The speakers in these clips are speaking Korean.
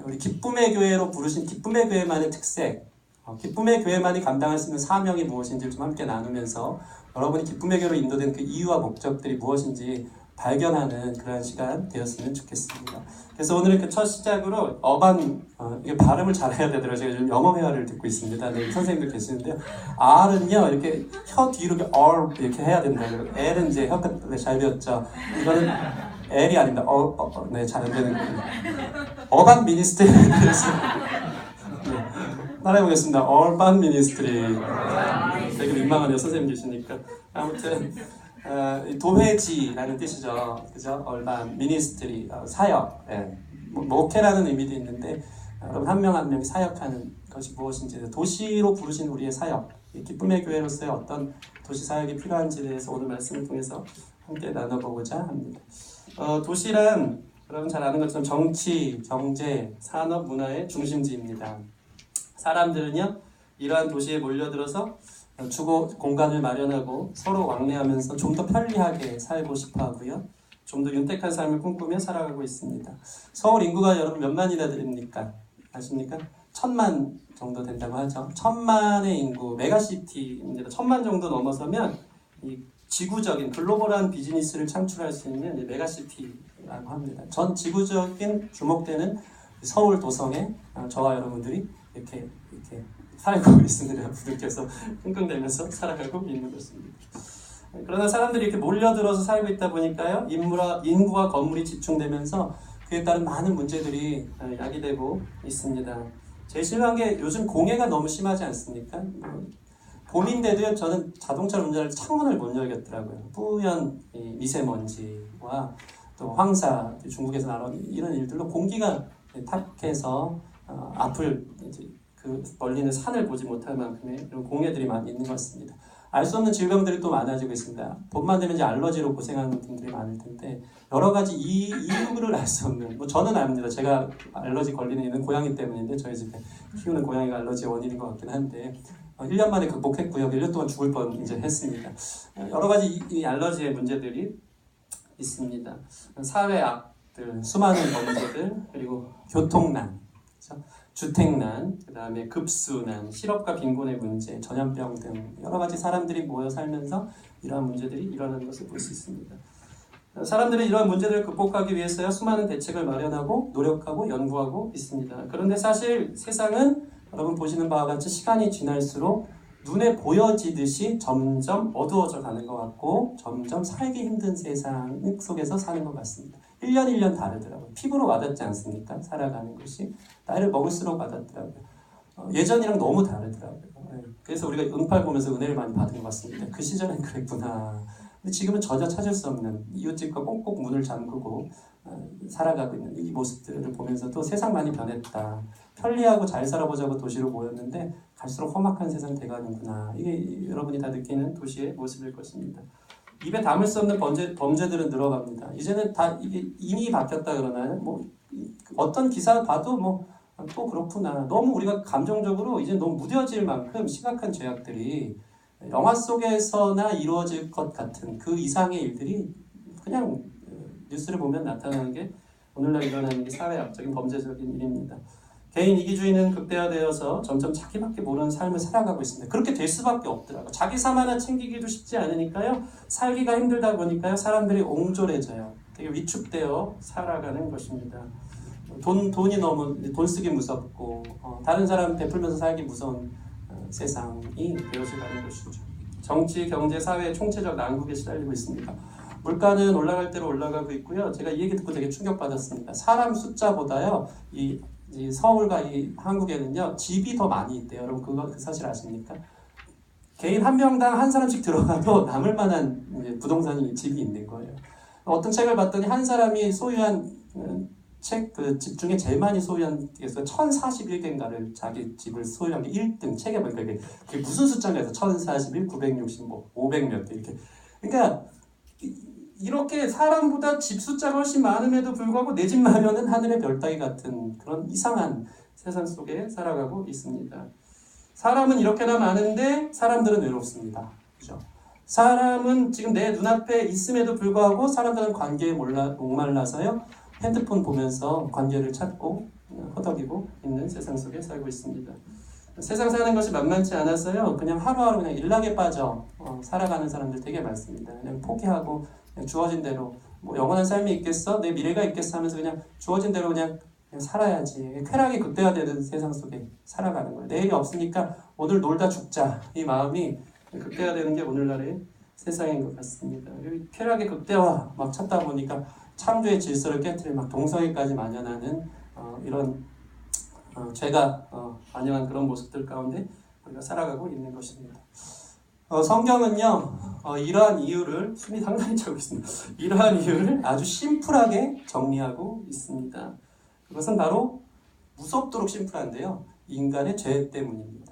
우리 기쁨의 교회로 부르신 기쁨의 교회만의 특색, 기쁨의 교회만이 감당할 수 있는 사명이 무엇인지 좀 함께 나누면서 여러분이 기쁨의 교회로 인도된 그 이유와 목적들이 무엇인지 발견하는 그런 시간 되었으면 좋겠습니다. 그래서 오늘 그 첫 시작으로 이게 발음을 잘해야 되더라고요. 제가 요즘 영어 회화를 듣고 있습니다. 네, 선생님들 계시는데요. R은요, 이렇게 혀 뒤로 이렇게 해야 된다고요. L은 이제 혀가 잘 배웠죠. 이거는 L이 아닙니다. 네, 잘 안 되는 거예요. 어반 미니스트리에 대해서 따라해보겠습니다. 얼반 미니스트리. 되게 민망하네요, 선생님 계시니까. 아무튼 도회지라는 뜻이죠. 그죠? 얼반 미니스트리, 사역. 네. 목회라는 의미도 있는데 여러분 한 명 한 명이 사역하는 것이 무엇인지, 도시로 부르신 우리의 사역, 기쁨의 교회로서의 어떤 도시 사역이 필요한지에 대해서 오늘 말씀을 통해서 함께 나눠보고자 합니다. 도시란 여러분 잘 아는 것처럼 정치, 경제, 산업, 문화의 중심지입니다. 사람들은요, 이러한 도시에 몰려들어서 주거 공간을 마련하고 서로 왕래하면서 좀 더 편리하게 살고 싶어 하고요. 좀 더 윤택한 삶을 꿈꾸며 살아가고 있습니다. 서울 인구가 여러분 몇만이나 됩니까? 아십니까? 1000만 정도 된다고 하죠. 1000만의 인구, 메가시티입니다. 1000만 정도 넘어서면 이 지구적인 글로벌한 비즈니스를 창출할 수 있는 메가시티라고 합니다. 전 지구적인 주목되는 서울 도성에 저와 여러분들이 이렇게 살고 있습니다. 부들께서 끙끙대면서 살아가고 있는 것입니다. 그러나 사람들이 이렇게 몰려들어서 살고 있다 보니까요, 인구와 건물이 집중되면서 그에 따른 많은 문제들이 야기되고 있습니다. 제일 심한 게 요즘 공해가 너무 심하지 않습니까? 봄인데도요, 저는 자동차를 운전할 때 창문을 못 열겠더라고요. 뿌연 미세먼지와 또 황사, 중국에서 나온 이런 일들로 공기가 탁해서 앞을 그 멀리는 산을 보지 못할 만큼의 이런 공해들이 많이 있는 것 같습니다. 알 수 없는 질병들이 또 많아지고 있습니다. 봄만 되면 이제 알러지로 고생하는 분들이 많을 텐데 여러 가지 이유를 알 수 없는, 저는 압니다. 제가 알러지 걸리는 이유는 고양이 때문인데 저희 집에 키우는 고양이가 알러지의 원인인 것 같긴 한데 1년 만에 극복했고요. 1년 동안 죽을 뻔 이제 했습니다. 여러 가지 이 알러지의 문제들이 있습니다. 사회악들, 수많은 범죄들, 그리고 교통난, 그렇죠? 주택난, 그 다음에 급수난, 실업과 빈곤의 문제, 전염병 등 여러 가지 사람들이 모여 살면서 이러한 문제들이 일어나는 것을 볼 수 있습니다. 사람들은 이러한 문제들을 극복하기 위해서야 수많은 대책을 마련하고 노력하고 연구하고 있습니다. 그런데 사실 세상은 여러분 보시는 바와 같이 시간이 지날수록 눈에 보여지듯이 점점 어두워져 가는 것 같고 점점 살기 힘든 세상 속에서 사는 것 같습니다. 1년 1년 다르더라고요. 피부로 와닿지 않습니까? 살아가는 것이. 나이를 먹을수록 와닿더라고요. 예전이랑 너무 다르더라고요. 그래서 우리가 응팔 보면서 은혜를 많이 받은 것 같습니다. 그 시절엔 그랬구나. 근데 지금은 저자 찾을 수 없는 이웃집과 꼭꼭 문을 잠그고 살아가고 있는 이 모습들을 보면서도 세상 많이 변했다. 편리하고 잘 살아보자고 도시로 모였는데 갈수록 험악한 세상 돼가는구나. 이게 여러분이 다 느끼는 도시의 모습일 것입니다. 입에 담을 수 없는 범죄들은 늘어갑니다. 이제는 다 이게 이미 바뀌었다 그러나요? 어떤 기사 봐도 또 그렇구나. 너무 우리가 감정적으로 이제 너무 무뎌질 만큼 심각한 죄악들이 영화 속에서나 이루어질 것 같은 그 이상의 일들이 그냥 뉴스를 보면 나타나는 게 오늘날 일어나는 게 사회학적인 범죄적인 일입니다. 개인 이기주의는 극대화되어서 점점 자기밖에 모르는 삶을 살아가고 있습니다. 그렇게 될 수밖에 없더라고요. 자기 삶 하나 챙기기도 쉽지 않으니까요. 살기가 힘들다 보니까요. 사람들이 옹졸해져요. 되게 위축되어 살아가는 것입니다. 돈이 너무 돈 쓰기 무섭고 다른 사람 베풀면서 살기 무서운 세상이 되어서가는 것이죠. 정치, 경제, 사회 총체적 난국에 시달리고 있습니다. 물가는 올라갈 대로 올라가고 있고요. 제가 이 얘기 듣고 되게 충격받았습니다. 사람 숫자보다요, 이 서울과 이 한국에는요, 집이 더 많이 있대요. 여러분 그 사실 아십니까? 개인 한 명당 한 사람씩 들어가도 남을 만한 부동산이 집이 있는 거예요. 어떤 책을 봤더니 한 사람이 소유한 그 집 중에 제일 많이 소유한 게서 1041개인가를 자기 집을 소유한 게 1등. 책에 보니까 그게 무슨 숫자인가 해서 1041, 960, 500몇 개 이렇게. 그러니까 이렇게 사람보다 집 숫자가 훨씬 많음에도 불구하고 내 집 마련은 하늘의 별 따기 같은 그런 이상한 세상 속에 살아가고 있습니다. 사람은 이렇게나 많은데 사람들은 외롭습니다. 그죠? 사람은 지금 내 눈앞에 있음에도 불구하고 사람들은 관계에 목말라서요. 핸드폰 보면서 관계를 찾고 허덕이고 있는 세상 속에 살고 있습니다. 세상 사는 것이 만만치 않아서요. 그냥 하루하루 그냥 일락에 빠져 살아가는 사람들 되게 많습니다. 그냥 포기하고 그냥 주어진 대로 뭐 영원한 삶이 있겠어? 내 미래가 있겠어? 하면서 그냥 주어진 대로 그냥 살아야지. 쾌락이 극대화되는 세상 속에 살아가는 거예요. 내일이 없으니까 오늘 놀다 죽자. 이 마음이 극대화되는 게 오늘날의 세상인 것 같습니다. 쾌락의 극대화 막 찾다 보니까 창조의 질서를 깨트려 막 동성애까지 만연하는 이런 죄가 만연한 그런 모습들 가운데 우리가 살아가고 있는 것입니다. 성경은요 이러한 이유를 숨이 상당히 차고 있습니다. 이러한 이유를 아주 심플하게 정리하고 있습니다. 그것은 바로 무섭도록 심플한데요. 인간의 죄 때문입니다.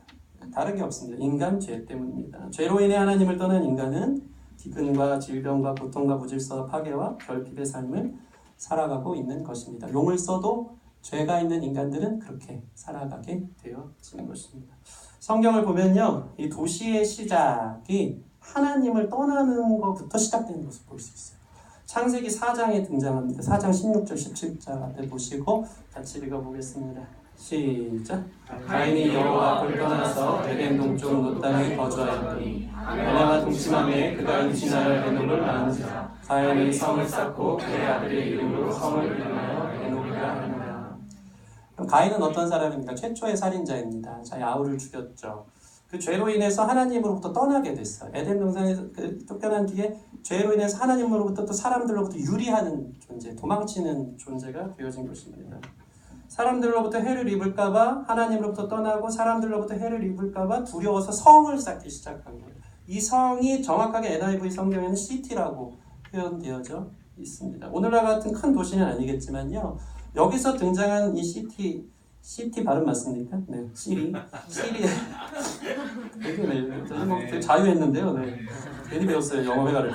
다른 게 없습니다. 인간 죄 때문입니다. 죄로 인해 하나님을 떠난 인간은 기근과 질병과 고통과 무질서와 파괴와 결핍의 삶을 살아가고 있는 것입니다. 용을 써도 죄가 있는 인간들은 그렇게 살아가게 되어지는 것입니다. 성경을 보면요, 이 도시의 시작이 하나님을 떠나는 것부터 시작되는 것을 볼 수 있어요. 창세기 4장에 등장합니다. 4장 16절 17절 보시고 같이 읽어보겠습니다. 시작. 가인이 여호와 앞을 떠나서 에덴 동쪽 롯 땅에 거주하였더니 아내와 동침함에 그가 임신하여 에녹을 낳은지라. 가인이 성을 쌓고 그의 아들의 이름으로 성을 이름하여 에녹이라 하니라. 그럼 가인은 어떤 사람입니까? 최초의 살인자입니다. 자기 아우를 죽였죠. 그 죄로 인해서 하나님으로부터 떠나게 됐어요. 에덴 동산에서 쫓겨난 뒤에 죄로 인해서 하나님으로부터 또 사람들로부터 유리하는 존재, 도망치는 존재가 되어진 것입니다. 사람들로부터 해를 입을까봐 하나님으로부터 떠나고 사람들로부터 해를 입을까봐 두려워서 성을 쌓기 시작한 거예요. 이 성이 정확하게 NIV 성경에는 시티라고 표현되어져 있습니다. 오늘날 같은 큰 도시는 아니겠지만요. 여기서 등장한 이 시티 발음 맞습니까? 네, 시리. 되게 자유했는데요. 네. 괜히 배웠어요, 영어 회화를.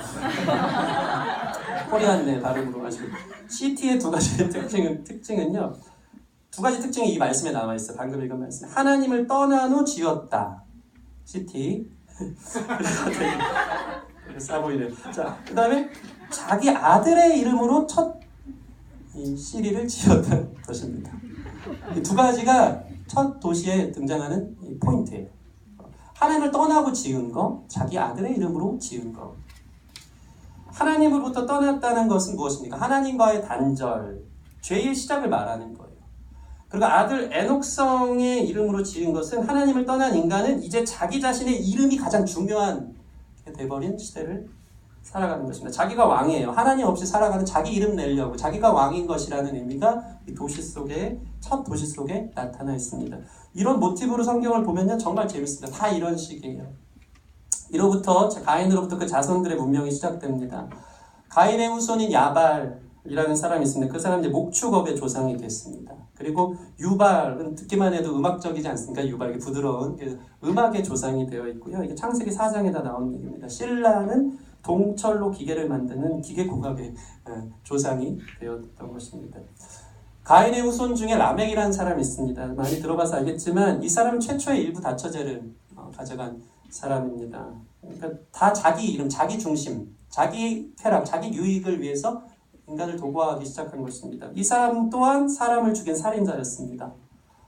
코리안 발음으로 하시고. 시티의 두 가지 특징은요. 두 가지 특징이 이 말씀에 나와 있어요. 방금 읽은 말씀. 하나님을 떠난 후 지었다. 시티. 싸 보이네요. 자, 그 다음에 자기 아들의 이름으로 첫 이 시리를 지었다는 것입니다. 이 두 가지가 첫 도시에 등장하는 포인트예요. 하나님을 떠나고 지은 거, 자기 아들의 이름으로 지은 거. 하나님으로부터 떠났다는 것은 무엇입니까? 하나님과의 단절, 죄의 시작을 말하는 거예요. 그리고 아들 에녹성의 이름으로 지은 것은 하나님을 떠난 인간은 이제 자기 자신의 이름이 가장 중요한 돼버린 시대를 살아가는 것입니다. 자기가 왕이에요. 하나님 없이 살아가는 자기 이름 내려고 자기가 왕인 것이라는 의미가 이 첫 도시 속에 나타나 있습니다. 이런 모티브로 성경을 보면요 정말 재밌습니다. 다 이런 식이에요. 이로부터 가인으로부터 그 자손들의 문명이 시작됩니다. 가인의 후손인 야발이라는 사람이 있습니다. 그 사람이 이제 목축업의 조상이 됐습니다. 그리고 유발은 듣기만 해도 음악적이지 않습니까? 유발, 부드러운 음악의 조상이 되어 있고요. 이게 창세기 4장에다 나온 얘기입니다. 실라는 동철로 기계를 만드는 기계공학의 조상이 되었던 것입니다. 가인의 후손 중에 라멕이라는 사람이 있습니다. 많이 들어봐서 알겠지만 이 사람은 최초의 일부 다처제를 가져간 사람입니다. 그러니까 다 자기 이름, 자기 중심, 자기 쾌락, 자기 유익을 위해서 인간을 도구화하기 시작한 것입니다. 이 사람 또한 사람을 죽인 살인자였습니다.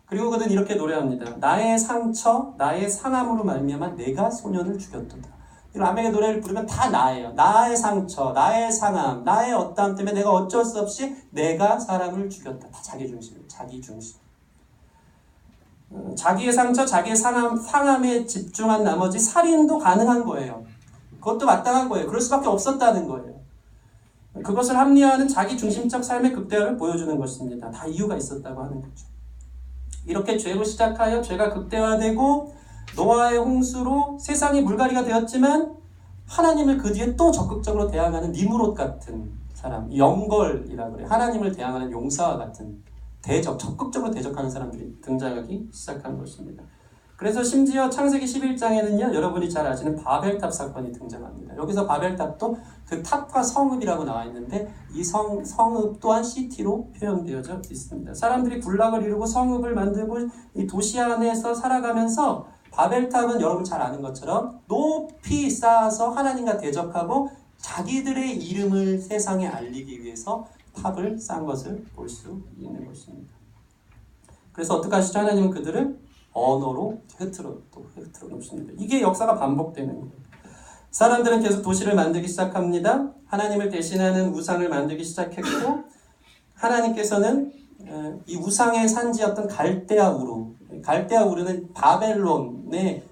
그리고 그는 이렇게 노래합니다. 나의 상처, 나의 상함으로 말미암아 내가 소년을 죽였도다. 이 라멕의 노래를 부르면 다 나예요. 나의 상처, 나의 상함, 나의 어떠함 때문에 내가 어쩔 수 없이 내가 사람을 죽였다. 다 자기 중심, 자기 중심. 자기의 상처, 자기의 상함에 집중한 나머지 살인도 가능한 거예요. 그것도 마땅한 거예요. 그럴 수밖에 없었다는 거예요. 그것을 합리화하는 자기 중심적 삶의 극대화를 보여주는 것입니다. 다 이유가 있었다고 하는 거죠. 이렇게 죄로 시작하여 죄가 극대화되고 노아의 홍수로 세상이 물갈이가 되었지만 하나님을 그 뒤에 또 적극적으로 대항하는 니므롯 같은 사람, 영걸이라고 그래요. 하나님을 대항하는 용사와 같은 적극적으로 대적하는 사람들이 등장하기 시작한 것입니다. 그래서 심지어 창세기 11장에는요, 여러분이 잘 아시는 바벨탑 사건이 등장합니다. 여기서 바벨탑도 그 탑과 성읍이라고 나와 있는데 이 성읍 또한 시티로 표현되어져 있습니다. 사람들이 군락을 이루고 성읍을 만들고 이 도시 안에서 살아가면서 바벨탑은 여러분 잘 아는 것처럼 높이 쌓아서 하나님과 대적하고 자기들의 이름을 세상에 알리기 위해서 탑을 쌓은 것을 볼 수 있는 것입니다. 그래서 어떻게 하시죠? 하나님은 그들을 언어로 흐트러 놓습니다. 이게 역사가 반복되는 거예요. 사람들은 계속 도시를 만들기 시작합니다. 하나님을 대신하는 우상을 만들기 시작했고, 하나님께서는 이 우상의 산지였던 갈대아 우르는 바벨론의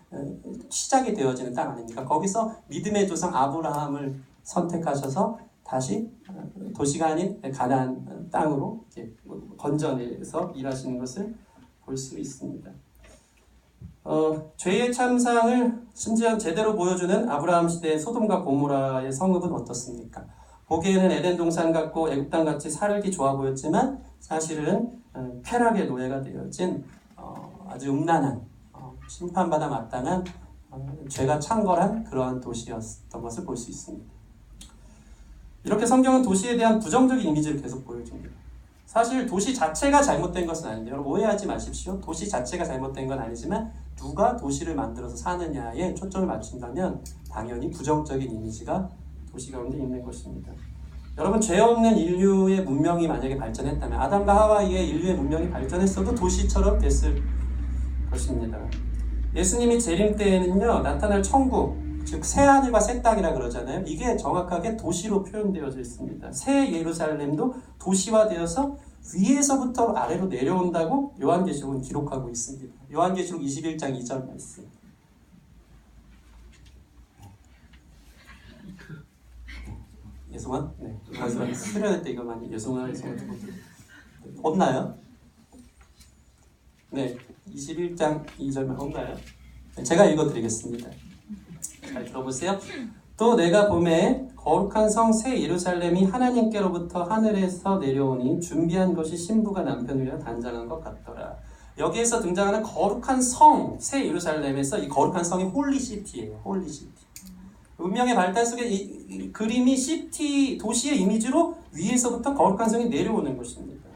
시작이 되어지는 땅 아닙니까? 거기서 믿음의 조상 아브라함을 선택하셔서 다시 도시가 아닌 가나안 땅으로 이렇게 건져내서 일하시는 것을 볼 수 있습니다. 죄의 참상을 심지어 제대로 보여주는 아브라함 시대의 소돔과 고모라의 성읍은 어떻습니까? 보기에는 에덴 동산 같고 애굽 땅 같이 살기 좋아 보였지만 사실은 쾌락의 노예가 되어진 아주 음란한 심판받아 마땅한 죄가 창궐한 그러한 도시였던 것을 볼 수 있습니다. 이렇게 성경은 도시에 대한 부정적인 이미지를 계속 보여줍니다. 사실 도시 자체가 잘못된 것은 아닌데, 여러분 오해하지 마십시오. 도시 자체가 잘못된 건 아니지만 누가 도시를 만들어서 사느냐에 초점을 맞춘다면 당연히 부정적인 이미지가 도시 가운데 있는 것입니다. 여러분, 죄 없는 인류의 문명이 만약에 발전했다면, 아담과 하와이의 인류의 문명이 발전했어도 도시처럼 됐을 것입니다. 예수님이 재림 때에는요, 나타날 천국, 즉 새하늘과 새 땅이라 그러잖아요. 이게 정확하게 도시로 표현되어져 있습니다. 새 예루살렘도 도시화되어서 위에서부터 아래로 내려온다고 요한계시록은 기록하고 있습니다. 요한계시록 21장 2절 말씀. 예송아? 네. 마지막에 수련회 때 이거 많이 예송아 없나요? 네. 21장 2절만 없나요? 제가 읽어드리겠습니다. 잘 들어보세요. 또 내가 보매 거룩한 성 새 예루살렘이 하나님께로부터 하늘에서 내려오니 준비한 것이 신부가 남편을 위하여 단장한 것 같더라. 여기에서 등장하는 거룩한 성 새 예루살렘에서 이 거룩한 성이 홀리시티예요. 홀리시티. 문명의 발달 속에 이 그림이 시티, 도시의 이미지로 위에서부터 거룩한 성이 내려오는 것입니다.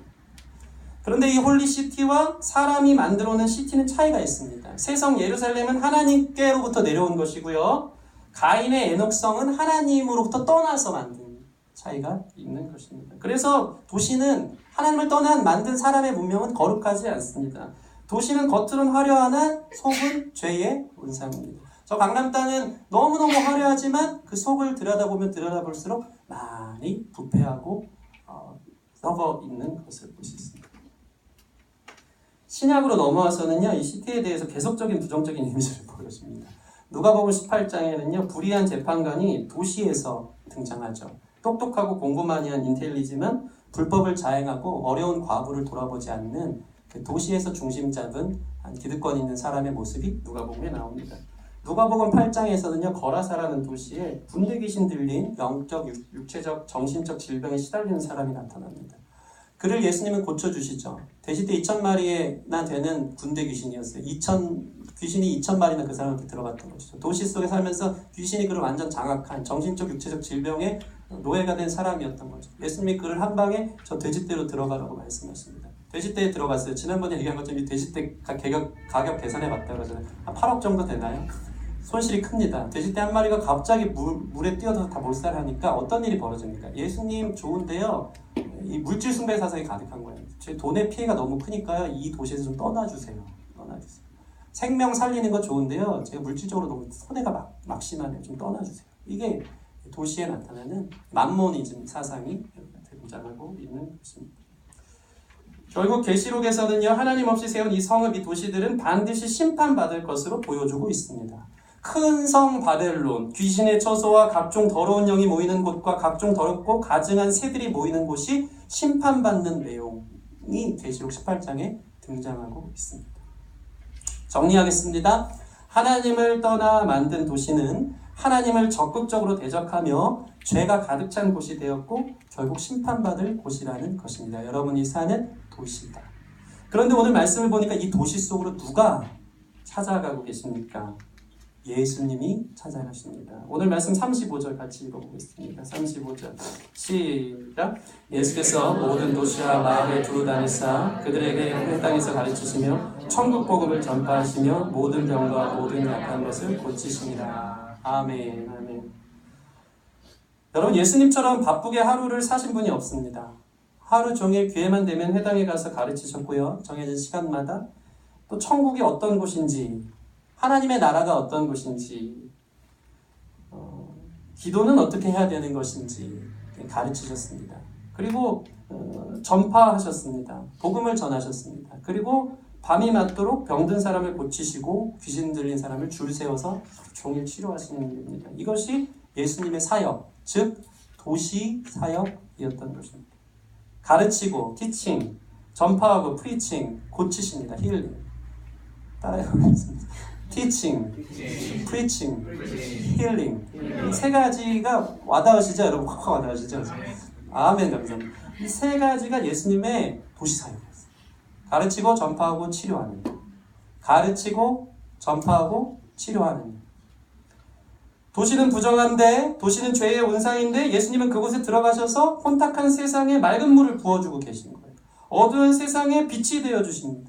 그런데 이 홀리시티와 사람이 만들어낸 시티는 차이가 있습니다. 새성 예루살렘은 하나님께로부터 내려온 것이고요. 가인의 에녹성은 하나님으로부터 떠나서 만든 차이가 있는 것입니다. 그래서 도시는 하나님을 떠난 만든 사람의 문명은 거룩하지 않습니다. 도시는 겉으로는 화려하나 속은 죄의 온상입니다. 저 강남 땅은 너무너무 화려하지만 그 속을 들여다보면 들여다볼수록 많이 부패하고 썩어 있는 것을 볼 수 있습니다. 신약으로 넘어와서는요, 이 시티에 대해서 계속적인 부정적인 이미지를 보여줍니다. 누가복음 18장에는요, 불의한 재판관이 도시에서 등장하죠. 똑똑하고 공부만이한 인텔리지만 불법을 자행하고 어려운 과부를 돌아보지 않는 그 도시에서 중심 잡은 한 기득권 있는 사람의 모습이 누가복음에 나옵니다. 누가복음 8장에서는요, 거라사라는 도시에 군대 귀신 들린 영적, 육체적, 정신적 질병에 시달리는 사람이 나타납니다. 그를 예수님은 고쳐주시죠. 돼지떼 2,000마리나 되는 군대 귀신이었어요. 귀신이 2,000마리나 그 사람한테 들어갔던 것이죠. 도시 속에 살면서 귀신이 그를 완전 장악한 정신적, 육체적 질병에 노예가 된 사람이었던 거죠. 예수님이 그를 한 방에 저 돼지떼로 들어가라고 말씀하십니다. 돼지떼에 들어갔어요. 지난번에 얘기한 것처럼 이 돼지떼 가격 계산해봤다 그러잖아요. 한 8억 정도 되나요? 손실이 큽니다. 돼지떼 한 마리가 갑자기 물에 뛰어들어서 다 몰살하니까 어떤 일이 벌어집니까? 예수님 좋은데요, 이 물질 숭배 사상이 가득한 거예요. 제 돈의 피해가 너무 크니까요, 이 도시에서 좀 떠나주세요. 생명 살리는 건 좋은데요, 제가 물질적으로 너무 손해가 막심하네요. 좀 떠나주세요. 이게 도시에 나타나는 맘모니즘 사상이 등장하고 있는 것입니다. 결국 계시록에서는요, 하나님 없이 세운 이 성읍, 이 도시들은 반드시 심판받을 것으로 보여주고 있습니다. 큰 성 바벨론, 귀신의 처소와 각종 더러운 영이 모이는 곳과 각종 더럽고 가증한 새들이 모이는 곳이 심판받는 내용이 계시록 18장에 등장하고 있습니다. 정리하겠습니다. 하나님을 떠나 만든 도시는 하나님을 적극적으로 대적하며 죄가 가득 찬 곳이 되었고 결국 심판받을 곳이라는 것입니다. 여러분이 사는 도시다. 그런데 오늘 말씀을 보니까 이 도시 속으로 누가 찾아가고 계십니까? 예수님이 찾아가십니다. 오늘 말씀 35절 같이 읽어보겠습니다. 35절 시작. 예수께서 모든 도시와 마을에 두루 다니사 그들에게 한 땅에서 가르치시며 천국 복음을 전파하시며 모든 병과 모든 약한 것을 고치시니라. 아멘. 아멘. 여러분, 예수님처럼 바쁘게 하루를 사신 분이 없습니다. 하루 종일 기회만 되면 회당에 가서 가르치셨고요. 정해진 시간마다 또 천국이 어떤 곳인지, 하나님의 나라가 어떤 곳인지, 기도는 어떻게 해야 되는 것인지 가르치셨습니다. 그리고 전파하셨습니다. 복음을 전하셨습니다. 그리고 밤이 맞도록 병든 사람을 고치시고 귀신 들린 사람을 줄 세워서 종일 치료하시는 일입니다. 이것이 예수님의 사역, 즉 도시 사역이었던 것입니다. 가르치고, 티칭, 전파하고, 프리칭, 고치십니다. 힐링. 따라해보겠습니다. 티칭, 프리칭, 힐링. 이 세 가지가 와닿으시죠? 여러분 확 와닿으시죠? 아멘. 감사합니다. 이 세 가지가 예수님의 도시 사역이었어요. 가르치고, 전파하고, 치료하는 일. 가르치고, 전파하고, 치료하는 일. 도시는 부정한데, 도시는 죄의 온상인데 예수님은 그곳에 들어가셔서 혼탁한 세상에 맑은 물을 부어주고 계신 거예요. 어두운 세상에 빛이 되어주십니다.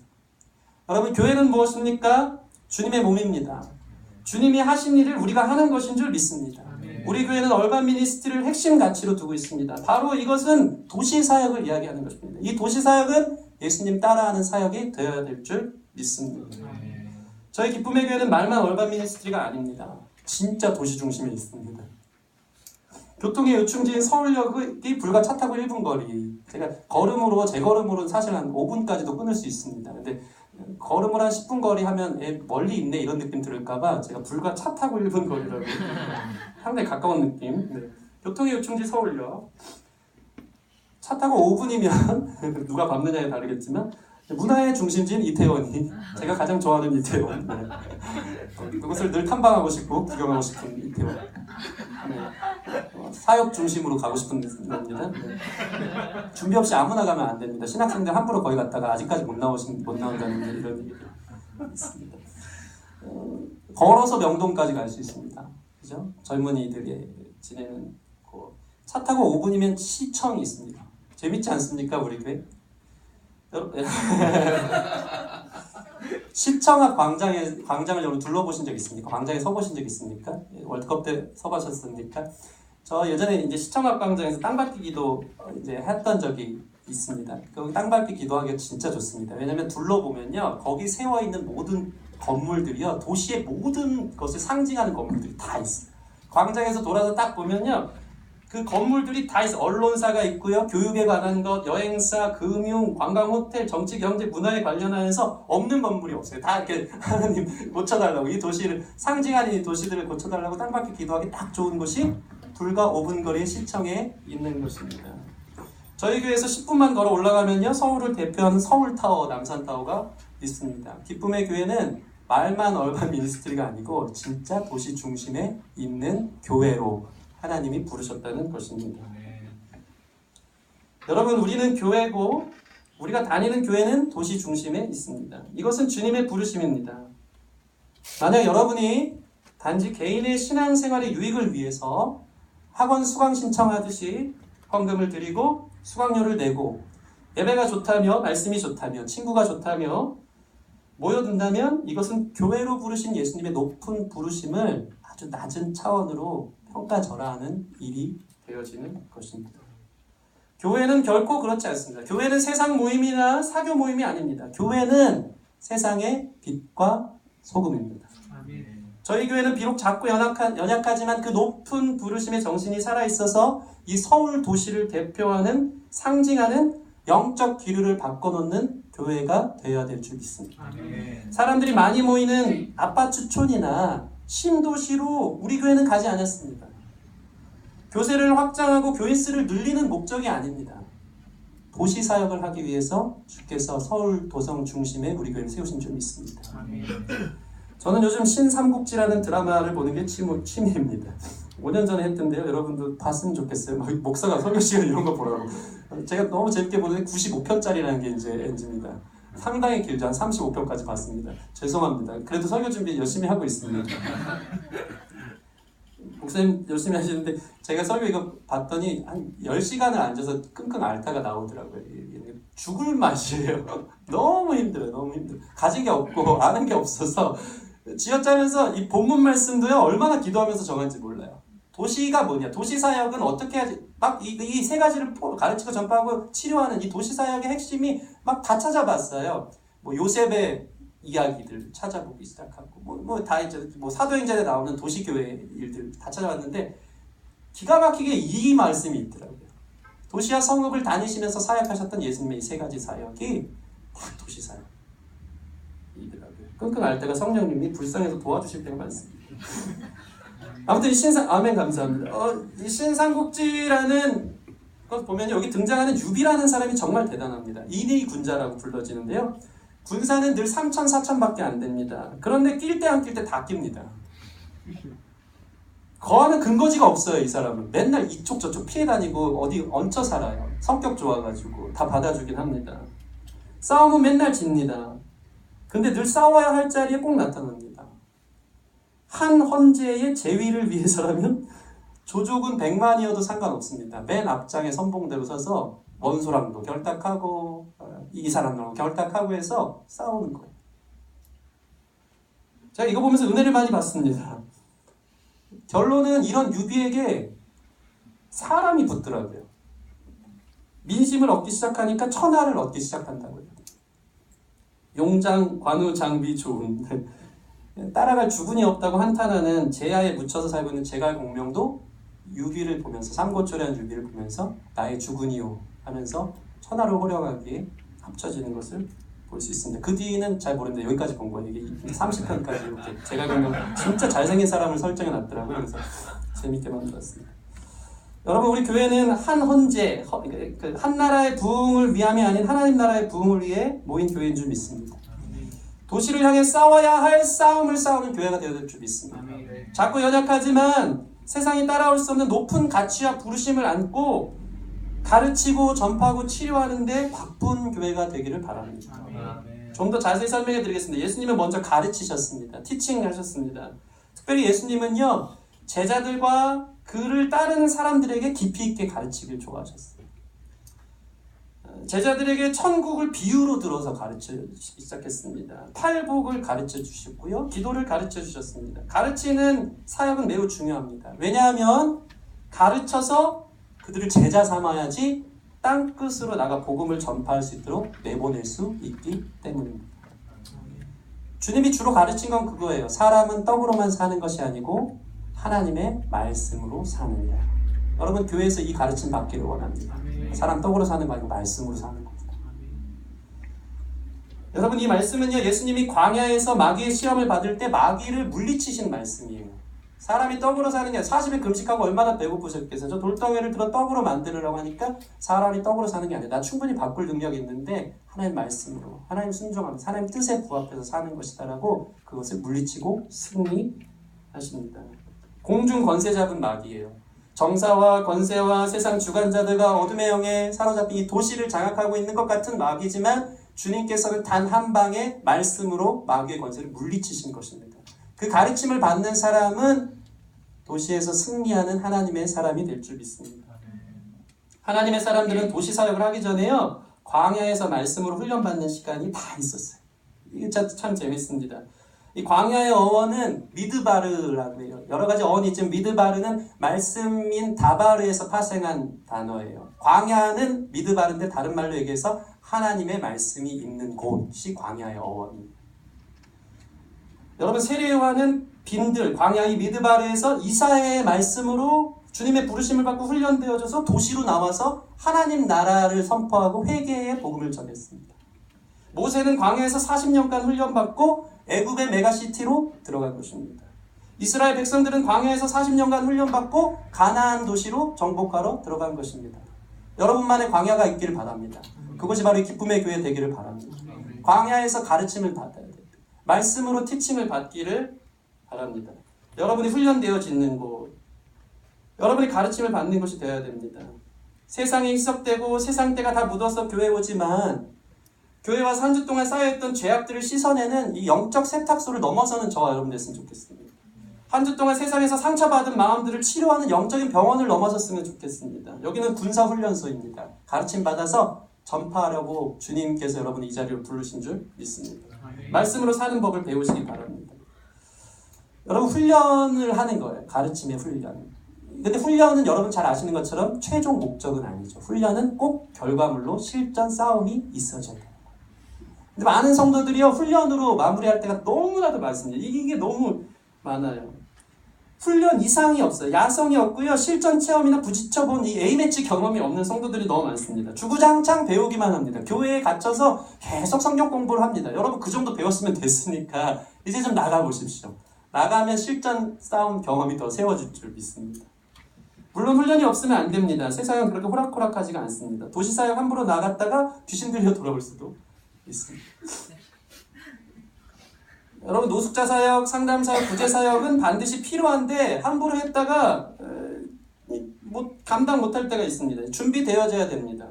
여러분, 교회는 무엇입니까? 주님의 몸입니다. 주님이 하신 일을 우리가 하는 것인 줄 믿습니다. 우리 교회는 얼반 미니스트리를 핵심 가치로 두고 있습니다. 바로 이것은 도시 사역을 이야기하는 것입니다. 이 도시 사역은 예수님 따라하는 사역이 되어야 될 줄 믿습니다. 저희 기쁨의 교회는 말만 얼반 미니스트리가 아닙니다. 진짜 도시 중심에 있습니다. 교통의 요충지인 서울역이 불과 차 타고 1분 거리. 제가 걸음으로, 제 걸음으로는 사실 한 5분까지도 끊을 수 있습니다. 근데 걸음을 한 10분 거리 하면 멀리 있네 이런 느낌 들을까봐 제가 불과 차 타고 1분 거리라고 상당히 가까운 느낌. 네. 교통의 요충지 서울역. 차 타고 5분이면 누가 밟느냐에 다르겠지만 문화의 중심지인 이태원이 제가 가장 좋아하는 이태원. 네. 그것을 늘 탐방하고 싶고 구경하고 싶은 이태원. 네. 사역 중심으로 가고 싶은 겁니다. 네. 준비 없이 아무나 가면 안 됩니다. 신학생들 함부로 거기 갔다가 아직까지 못 나온다는 이런 얘기도 있습니다. 걸어서 명동까지 갈 수 있습니다. 그죠? 젊은이들이 지내는 곳. 차 타고 5분이면 시청이 있습니다. 재밌지 않습니까, 우리 교회? 시청 앞 광장을 여러분 둘러보신 적 있습니까? 광장에 서보신 적 있습니까? 월드컵 때 서보셨습니까? 저 예전에 이제 시청 앞 광장에서 땅밟기 기도 이제 했던 적이 있습니다. 거기 땅밟기 기도하기가 진짜 좋습니다. 왜냐면 둘러보면요, 거기 세워 있는 모든 건물들이요, 도시의 모든 것을 상징하는 건물들이 다 있어요. 광장에서 돌아서 딱 보면요, 그 건물들이 다 있어. 언론사가 있고요, 교육에 관한 것, 여행사, 금융, 관광, 호텔, 정치, 경제, 문화에 관련해서 없는 건물이 없어요. 다 이렇게 하나님 고쳐달라고, 이 도시를 상징하는 이 도시들을 고쳐달라고 땅밖에 기도하기 딱 좋은 곳이 불과 5분 거리의 시청에 있는 곳입니다. 저희 교회에서 10분만 걸어 올라가면요, 서울을 대표하는 서울타워, 남산타워가 있습니다. 기쁨의 교회는 말만 얼반 미니스트리가 아니고 진짜 도시 중심에 있는 교회로 하나님이 부르셨다는 것입니다. 여러분, 우리는 교회고 우리가 다니는 교회는 도시 중심에 있습니다. 이것은 주님의 부르심입니다. 만약 여러분이 단지 개인의 신앙생활의 유익을 위해서 학원 수강 신청하듯이 헌금을 드리고 수강료를 내고 예배가 좋다며, 말씀이 좋다며, 친구가 좋다며 모여든다면 이것은 교회로 부르신 예수님의 높은 부르심을 아주 낮은 차원으로 평가절하하는 일이 되어지는 것입니다. 교회는 결코 그렇지 않습니다. 교회는 세상 모임이나 사교 모임이 아닙니다. 교회는 세상의 빛과 소금입니다. 저희 교회는 비록 작고 연약하지만 그 높은 부르심의 정신이 살아있어서 이 서울 도시를 대표하는, 상징하는 영적 기류를 바꿔놓는 교회가 되어야 될 줄 믿습니다. 사람들이 많이 모이는 아파트촌이나 신도시로 우리 교회는 가지 않았습니다. 교세를 확장하고 교인수를 늘리는 목적이 아닙니다. 도시 사역을 하기 위해서 주께서 서울 도성 중심에 우리 교회를 세우신 줄 믿습니다. 저는 요즘 신삼국지라는 드라마를 보는 게 취미입니다. 5년 전에 했던데요. 여러분도 봤으면 좋겠어요. 목사가 설교 시간 이런 거 보라고. 제가 너무 재밌게 보는데 95편짜리라는 게 이제 NG입니다. 상당히 길죠. 한 35편까지 봤습니다. 죄송합니다. 그래도 설교 준비 열심히 하고 있습니다. 목사님 열심히 하시는데 제가 설교 이거 봤더니 한 10시간을 앉아서 끙끙 앓다가 나오더라고요. 죽을 맛이에요. 너무 힘들어요. 너무 힘들어요. 가진 게 없고 아는 게 없어서 쥐어짜면서 이 본문 말씀도요, 얼마나 기도하면서 정한지 몰라요. 도시가 뭐냐? 도시 사역은 어떻게 하지? 막 이 세 가지를 가르치고 전파하고 치료하는 이 도시 사역의 핵심이 막 다 찾아봤어요. 뭐 요셉의 이야기들 찾아보기 시작하고 뭐 다 이제 뭐 사도행전에 나오는 도시교회 일들 다 찾아봤는데 기가 막히게 이 말씀이 있더라고요. 도시와 성읍을 다니시면서 사역하셨던 예수님의 이 세 가지 사역이 다 도시 사역이더라고요. 끙끙 앓을 때가 성령님이 불쌍해서 도와주실 때가 많습니다. 아무튼 아멘 감사합니다. 이 신상국지라는 것 보면 여기 등장하는 유비라는 사람이 정말 대단합니다. 인의 군자라고 불러지는데요. 군사는 늘 3천, 4천밖에 안 됩니다. 그런데 낄 때 안 낄 때 다 낍니다. 거하는 근거지가 없어요. 이 사람은 맨날 이쪽 저쪽 피해 다니고 어디 얹혀 살아요. 성격 좋아가지고 다 받아주긴 합니다. 싸움은 맨날 집니다. 근데 늘 싸워야 할 자리에 꼭 나타납니다. 한 헌재의 재위를 위해서라면 조족은 100만이어도 상관없습니다. 맨 앞장에 선봉대로 서서 원소랑도 결탁하고 이 사람하고 결탁하고 해서 싸우는 거예요. 제가 이거 보면서 은혜를 많이 받습니다. 결론은 이런 유비에게 사람이 붙더라고요. 민심을 얻기 시작하니까 천하를 얻기 시작한다고요. 용장, 관우, 장비, 조은 따라갈 주군이 없다고 한탄하는 제야에 묻혀서 살고 있는 제갈공명도 유비를 보면서 삼고초려한 유비를 보면서 나의 주군이요 하면서 천하를 호령하기에 합쳐지는 것을 볼 수 있습니다. 그 뒤는 잘 모르는데 여기까지 본 거예요. 이게 30편까지 이렇게 제갈공명 진짜 잘생긴 사람을 설정해 놨더라고요. 그래서 재밌게 만들었습니다. 여러분 우리 교회는 한 헌재, 한 나라의 부흥을 위함이 아닌 하나님 나라의 부흥을 위해 모인 교회인 줄 믿습니다. 도시를 향해 싸워야 할 싸움을 싸우는 교회가 되어야 될 줄 믿습니다. 작고 연약하지만 세상이 따라올 수 없는 높은 가치와 부르심을 안고 가르치고 전파하고 치료하는 데 바쁜 교회가 되기를 바랍니다. 좀 더 자세히 설명해 드리겠습니다. 예수님은 먼저 가르치셨습니다. 티칭 하셨습니다. 특별히 예수님은요 제자들과 그를 따르는 사람들에게 깊이 있게 가르치길 좋아하셨어요. 제자들에게 천국을 비유로 들어서 가르치기 시작했습니다. 팔복을 가르쳐 주셨고요. 기도를 가르쳐 주셨습니다. 가르치는 사역은 매우 중요합니다. 왜냐하면 가르쳐서 그들을 제자 삼아야지 땅끝으로 나가 복음을 전파할 수 있도록 내보낼 수 있기 때문입니다. 주님이 주로 가르친 건 그거예요. 사람은 떡으로만 사는 것이 아니고 하나님의 말씀으로 사느니라. 여러분 교회에서 이 가르침 받기를 원합니다. 사람 떡으로 사는 거 아니고 말씀으로 사는 겁니다. 여러분 이 말씀은요 예수님이 광야에서 마귀의 시험을 받을 때 마귀를 물리치신 말씀이에요. 사람이 떡으로 사는 게 40일 금식하고 얼마나 배고프셨겠어요. 저 돌덩이를 들어 떡으로 만들으라고 하니까 사람이 떡으로 사는 게 아니라 나 충분히 바꿀 능력이 있는데 하나님 말씀으로 하나님 순종하면서 하나님 뜻에 부합해서 사는 것이다 라고 그것을 물리치고 승리하십니다. 공중 권세 잡은 마귀예요. 정사와 권세와 세상 주관자들과 어둠의 영에 사로잡힌 이 도시를 장악하고 있는 것 같은 마귀지만 주님께서는 단 한 방의 말씀으로 마귀의 권세를 물리치신 것입니다. 그 가르침을 받는 사람은 도시에서 승리하는 하나님의 사람이 될 줄 믿습니다. 하나님의 사람들은 도시 사역을 하기 전에요 광야에서 말씀으로 훈련받는 시간이 다 있었어요. 이게 참 재밌습니다. 이 광야의 어원은 미드바르라고 해요. 여러 가지 어원이 있지만 미드바르는 말씀인 다바르에서 파생한 단어예요. 광야는 미드바르인데 다른 말로 얘기해서 하나님의 말씀이 있는 곳이 광야의 어원입니다. 여러분 세례요한은 빈들 광야의 미드바르에서 이사야의 말씀으로 주님의 부르심을 받고 훈련되어져서 도시로 나와서 하나님 나라를 선포하고 회개의 복음을 전했습니다. 모세는 광야에서 40년간 훈련받고 애굽의 메가시티로 들어갈 것입니다. 이스라엘 백성들은 광야에서 40년간 훈련받고 가나안 도시로 정복하러 들어간 것입니다. 여러분만의 광야가 있기를 바랍니다. 그것이 바로 이 기쁨의 교회 되기를 바랍니다. 광야에서 가르침을 받아야 됩니다. 말씀으로 티칭을 받기를 바랍니다. 여러분이 훈련되어지는 곳, 여러분이 가르침을 받는 것이 되어야 됩니다. 세상에 희석되고 세상 때가 다 묻어서 교회 오지만 교회 와서 한 주 동안 쌓여있던 죄악들을 씻어내는 이 영적 세탁소를 넘어서는 저와 여러분 됐으면 좋겠습니다. 한 주 동안 세상에서 상처받은 마음들을 치료하는 영적인 병원을 넘어섰으면 좋겠습니다. 여기는 군사훈련소입니다. 가르침 받아서 전파하려고 주님께서 여러분을 이 자리로 부르신 줄 믿습니다. 말씀으로 사는 법을 배우시기 바랍니다. 여러분 훈련을 하는 거예요. 가르침의 훈련. 근데 훈련은 여러분 잘 아시는 것처럼 최종 목적은 아니죠. 훈련은 꼭 결과물로 실전 싸움이 있어져야 돼요. 근데 많은 성도들이요, 훈련으로 마무리할 때가 너무나도 많습니다. 이게 너무 많아요. 훈련 이상이 없어요. 야성이 없고요. 실전 체험이나 부딪혀본 이 A매치 경험이 없는 성도들이 너무 많습니다. 주구장창 배우기만 합니다. 교회에 갇혀서 계속 성경 공부를 합니다. 여러분 그 정도 배웠으면 됐으니까 이제 좀 나가보십시오. 나가면 실전 싸움 경험이 더 세워질 줄 믿습니다. 물론 훈련이 없으면 안 됩니다. 세상은 그렇게 호락호락하지가 않습니다. 도시사역 함부로 나갔다가 귀신 들려 돌아올 수도 있습니다. 여러분 노숙자 사역, 상담 사역, 구제 사역은 반드시 필요한데 함부로 했다가 감당 못할 때가 있습니다. 준비되어져야 됩니다.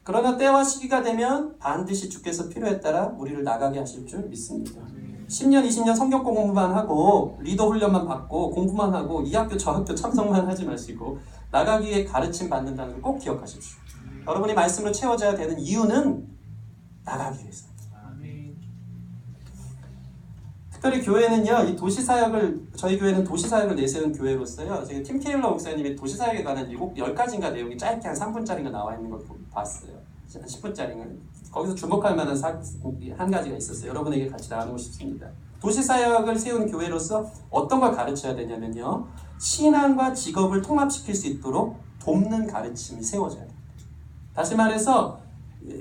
그러나 때와 시기가 되면 반드시 주께서 필요에 따라 우리를 나가게 하실 줄 믿습니다. 10년, 20년 성경 공부만 하고 리더 훈련만 받고 공부만 하고 이 학교 저 학교 참석만 하지 마시고 나가기 위해 가르침 받는다는 걸 꼭 기억하십시오. 여러분이 말씀으로 채워져야 되는 이유는 나가기 위해서. 특별히 교회는요, 이 도시사역을, 저희 교회는 도시사역을 내세운 교회로서요, 제가 팀 케일러 목사님의 도시사역에 관한 10가지인가 내용이 짧게 한 3분짜리가 나와 있는 걸 봤어요. 한 10분짜리인가. 거기서 주목할 만한 한 가지가 있었어요. 여러분에게 같이 나누고 싶습니다. 도시사역을 세운 교회로서 어떤 걸 가르쳐야 되냐면요, 신앙과 직업을 통합시킬 수 있도록 돕는 가르침이 세워져야 돼요. 다시 말해서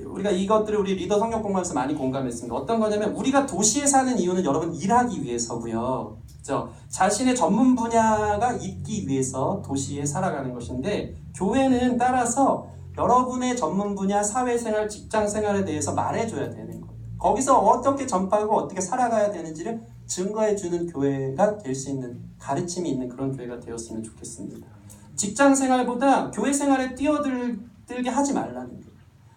우리가 이것들을 우리 리더 성경 공부하면서 많이 공감했습니다. 어떤 거냐면 우리가 도시에 사는 이유는 여러분 일하기 위해서고요. 그렇죠? 자신의 전문 분야가 있기 위해서 도시에 살아가는 것인데 교회는 따라서 여러분의 전문 분야, 사회생활, 직장생활에 대해서 말해줘야 되는 거예요. 거기서 어떻게 전파하고 어떻게 살아가야 되는지를 증거해주는 교회가 될 수 있는 가르침이 있는 그런 교회가 되었으면 좋겠습니다. 직장생활보다 교회생활에 뛰어들게 하지 말라는 거예요.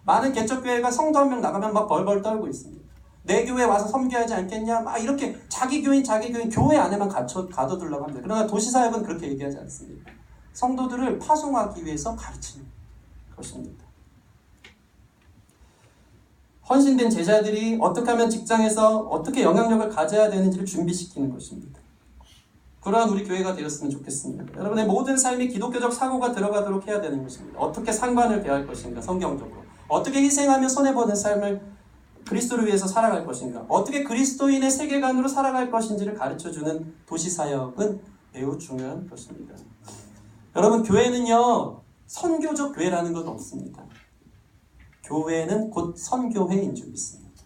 많은 개척교회가 성도 한 명 나가면 막 벌벌 떨고 있습니다. 내 교회 와서 섬겨야지 않겠냐? 막 이렇게 자기 교인 교회 안에만 가둬두려고 합니다. 그러나 도시사역은 그렇게 얘기하지 않습니다. 성도들을 파송하기 위해서 가르치는 것입니다. 헌신된 제자들이 어떻게 하면 직장에서 어떻게 영향력을 가져야 되는지를 준비시키는 것입니다. 그러한 우리 교회가 되었으면 좋겠습니다. 여러분의 모든 삶이 기독교적 사고가 들어가도록 해야 되는 것입니다. 어떻게 상관을 대할 것인가, 성경적으로. 어떻게 희생하며 손해보는 삶을 그리스도를 위해서 살아갈 것인가, 어떻게 그리스도인의 세계관으로 살아갈 것인지를 가르쳐주는 도시사역은 매우 중요한 것입니다. 여러분, 교회는요, 선교적 교회라는 건 없습니다. 교회는 곧 선교회인 줄 믿습니다.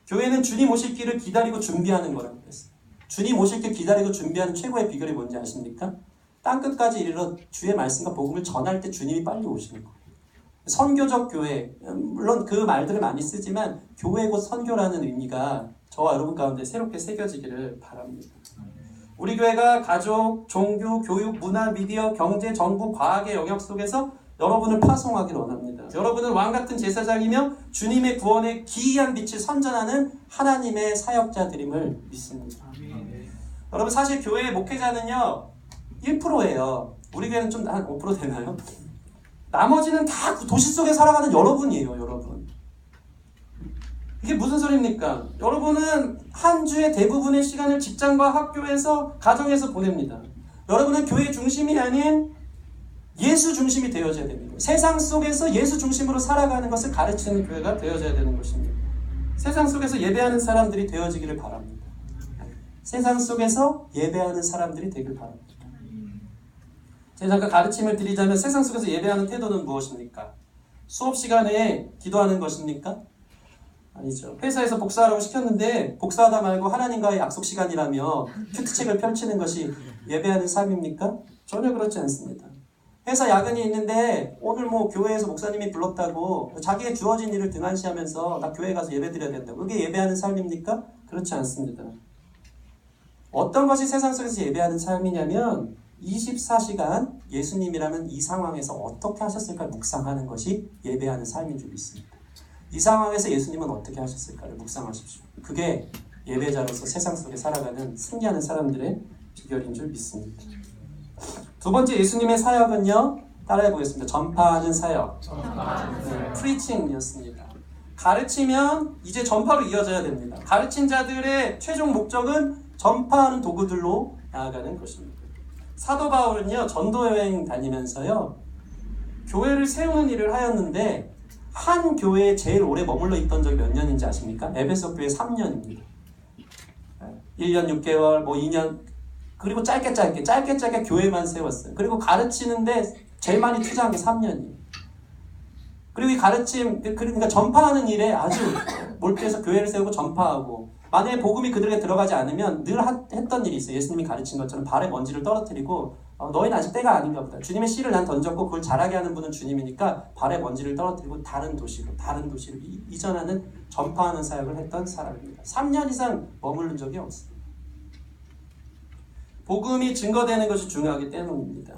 교회는 주님 오실 길을 기다리고 준비하는 거라고 했어요. 주님 오실 길 기다리고 준비하는 최고의 비결이 뭔지 아십니까? 땅끝까지 이르러 주의 말씀과 복음을 전할 때 주님이 빨리 오시는 거예요. 선교적 교회, 물론 그 말들을 많이 쓰지만 교회 곧 선교라는 의미가 저와 여러분 가운데 새롭게 새겨지기를 바랍니다. 우리 교회가 가족, 종교, 교육, 문화, 미디어, 경제, 정부, 과학의 영역 속에서 여러분을 파송하기를 원합니다. 여러분은 왕같은 제사장이며 주님의 구원의 기이한 빛을 선전하는 하나님의 사역자들임을 믿습니다. 여러분, 사실 교회의 목회자는요 1%예요. 우리 교회는 좀 한 5% 되나요? 나머지는 다 도시 속에 살아가는 여러분이에요. 여러분, 이게 무슨 소리입니까? 여러분은 한 주의 대부분의 시간을 직장과 학교에서, 가정에서 보냅니다. 여러분은 교회 중심이 아닌 예수 중심이 되어져야 됩니다. 세상 속에서 예수 중심으로 살아가는 것을 가르치는 교회가 되어져야 되는 것입니다. 세상 속에서 예배하는 사람들이 되어지기를 바랍니다. 세상 속에서 예배하는 사람들이 되길 바랍니다. 제가 잠깐 가르침을 드리자면 세상 속에서 예배하는 태도는 무엇입니까? 수업 시간에 기도하는 것입니까? 아니죠. 회사에서 복사하라고 시켰는데 복사하다 말고 하나님과의 약속 시간이라며 큐티책을 펼치는 것이 예배하는 삶입니까? 전혀 그렇지 않습니다. 회사 야근이 있는데 오늘 뭐 교회에서 목사님이 불렀다고 자기의 주어진 일을 등한시하면서 나 교회 가서 예배 드려야 된다고, 그게 예배하는 삶입니까? 그렇지 않습니다. 어떤 것이 세상 속에서 예배하는 삶이냐면 24시간 예수님이라면 이 상황에서 어떻게 하셨을까를 묵상하는 것이 예배하는 삶인 줄 믿습니다. 이 상황에서 예수님은 어떻게 하셨을까를 묵상하십시오. 그게 예배자로서 세상 속에 살아가는 승리하는 사람들의 비결인 줄 믿습니다. 두 번째 예수님의 사역은요, 따라해보겠습니다. 전파하는 사역. 프리칭이었습니다. 가르치면 이제 전파로 이어져야 됩니다. 가르친 자들의 최종 목적은 전파하는 도구들로 나아가는 것입니다. 사도 바울은요, 전도 여행 다니면서요, 교회를 세우는 일을 하였는데 한 교회에 제일 오래 머물러 있던 적이 몇 년인지 아십니까? 에베소 교회 3년입니다. 1년 6개월, 뭐 2년, 그리고 짧게 교회만 세웠어요. 그리고 가르치는데 제일 많이 투자한 게 3년이에요. 그리고 이 가르침, 그러니까 전파하는 일에 아주 몰두해서 교회를 세우고 전파하고, 만약에 복음이 그들에게 들어가지 않으면 늘 했던 일이 있어요. 예수님이 가르친 것처럼 발에 먼지를 떨어뜨리고, 너희는 아직 때가 아닌가 보다. 주님의 씨를 난 던졌고 그걸 자라게 하는 분은 주님이니까 발에 먼지를 떨어뜨리고 다른 도시로 이전하는, 전파하는 사역을 했던 사람입니다. 3년 이상 머무른 적이 없어요. 복음이 증거되는 것이 중요하기 때문입니다.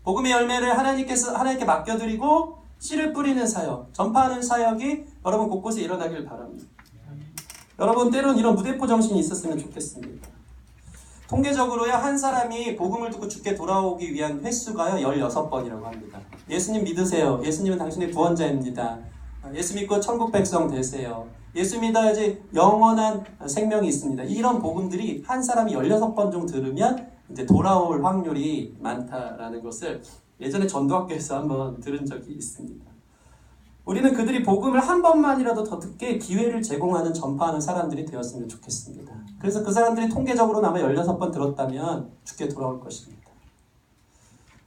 복음의 열매를 하나님께 맡겨드리고 씨를 뿌리는 사역, 전파하는 사역이 여러분 곳곳에 일어나길 바랍니다. 여러분 때론 이런 무대포 정신이 있었으면 좋겠습니다. 통계적으로요, 한 사람이 복음을 듣고 주께 돌아오기 위한 횟수가요 16번이라고 합니다. 예수님 믿으세요. 예수님은 당신의 구원자입니다. 예수 믿고 천국 백성 되세요. 예수 믿어야지 영원한 생명이 있습니다. 이런 복음들이 한 사람이 16번 정도 들으면 이제 돌아올 확률이 많다라는 것을 예전에 전도학교에서 한번 들은 적이 있습니다. 우리는 그들이 복음을 한 번만이라도 더 듣게 기회를 제공하는, 전파하는 사람들이 되었으면 좋겠습니다. 그래서 그 사람들이 통계적으로는 아마 16번 들었다면 주께 돌아올 것입니다.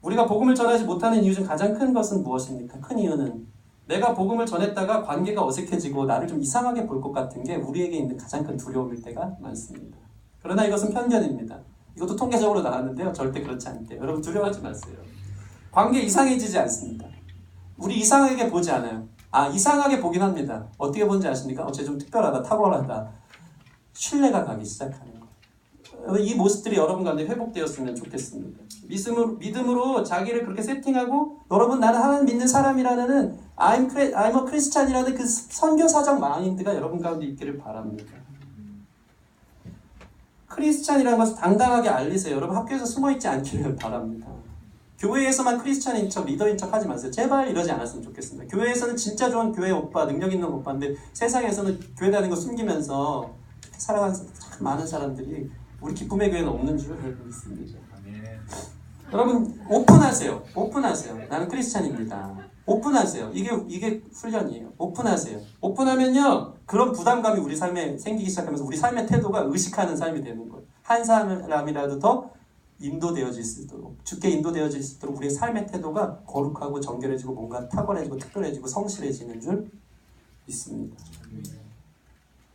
우리가 복음을 전하지 못하는 이유 중 가장 큰 것은 무엇입니까? 큰 이유는 내가 복음을 전했다가 관계가 어색해지고 나를 좀 이상하게 볼 것 같은 게 우리에게 있는 가장 큰 두려움일 때가 많습니다. 그러나 이것은 편견입니다. 이것도 통계적으로 나왔는데요, 절대 그렇지 않대요. 여러분 두려워하지 마세요. 관계 이상해지지 않습니다. 우리 이상하게 보지 않아요. 이상하게 보긴 합니다. 어떻게 보는지 아십니까? 쟤 좀 특별하다, 탁월하다. 신뢰가 가기 시작하는 거예요. 이 모습들이 여러분 가운데 회복되었으면 좋겠습니다. 믿음으로 자기를 그렇게 세팅하고, 여러분 나는 하나님 믿는 사람이라는 I'm a Christian이라는 그 선교사적 마인드가 여러분 가운데 있기를 바랍니다. 크리스찬이라는 것을 당당하게 알리세요. 여러분 학교에서 숨어있지 않기를 바랍니다. 교회에서만 크리스찬인 척, 리더인 척 하지 마세요. 제발 이러지 않았으면 좋겠습니다. 교회에서는 진짜 좋은 교회 오빠, 능력 있는 오빠인데 세상에서는 교회 다니는 거 숨기면서 살아가는 참 많은 사람들이 우리 기쁨의 교회는 없는 줄 알고 있습니다. 여러분 오픈하세요. 나는 크리스찬입니다. 오픈하세요. 이게 훈련이에요. 오픈하세요. 오픈하면요, 그런 부담감이 우리 삶에 생기기 시작하면서 우리 삶의 태도가 의식하는 삶이 되는 거예요. 한 사람이라도 더 인도되어질 수 있도록, 주께 인도되어질 수 있도록 우리의 삶의 태도가 거룩하고 정결해지고 뭔가 탁월해지고 특별해지고 성실해지는 줄 믿습니다.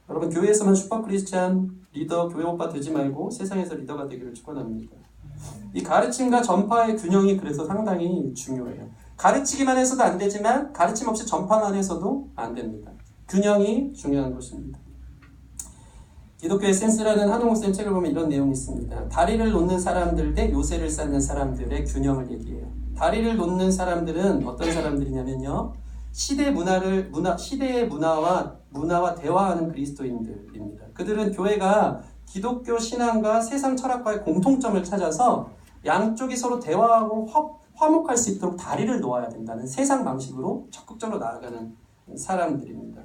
여러분 교회에서만 슈퍼 크리스찬 리더, 교회 오빠 되지 말고 세상에서 리더가 되기를 축원합니다. 이 가르침과 전파의 균형이 그래서 상당히 중요해요. 가르치기만 해서도 안 되지만 가르침 없이 전파만 해서도 안 됩니다. 균형이 중요한 것입니다. 기독교의 센스라는 한홍 목사님 책을 보면 이런 내용이 있습니다. 다리를 놓는 사람들 대 요새를 쌓는 사람들의 균형을 얘기해요. 다리를 놓는 사람들은 어떤 사람들이냐면요, 시대의 문화와 대화하는 그리스도인들입니다. 그들은 교회가 기독교 신앙과 세상 철학과의 공통점을 찾아서 양쪽이 서로 대화하고 화목할 수 있도록 다리를 놓아야 된다는 세상 방식으로 적극적으로 나아가는 사람들입니다.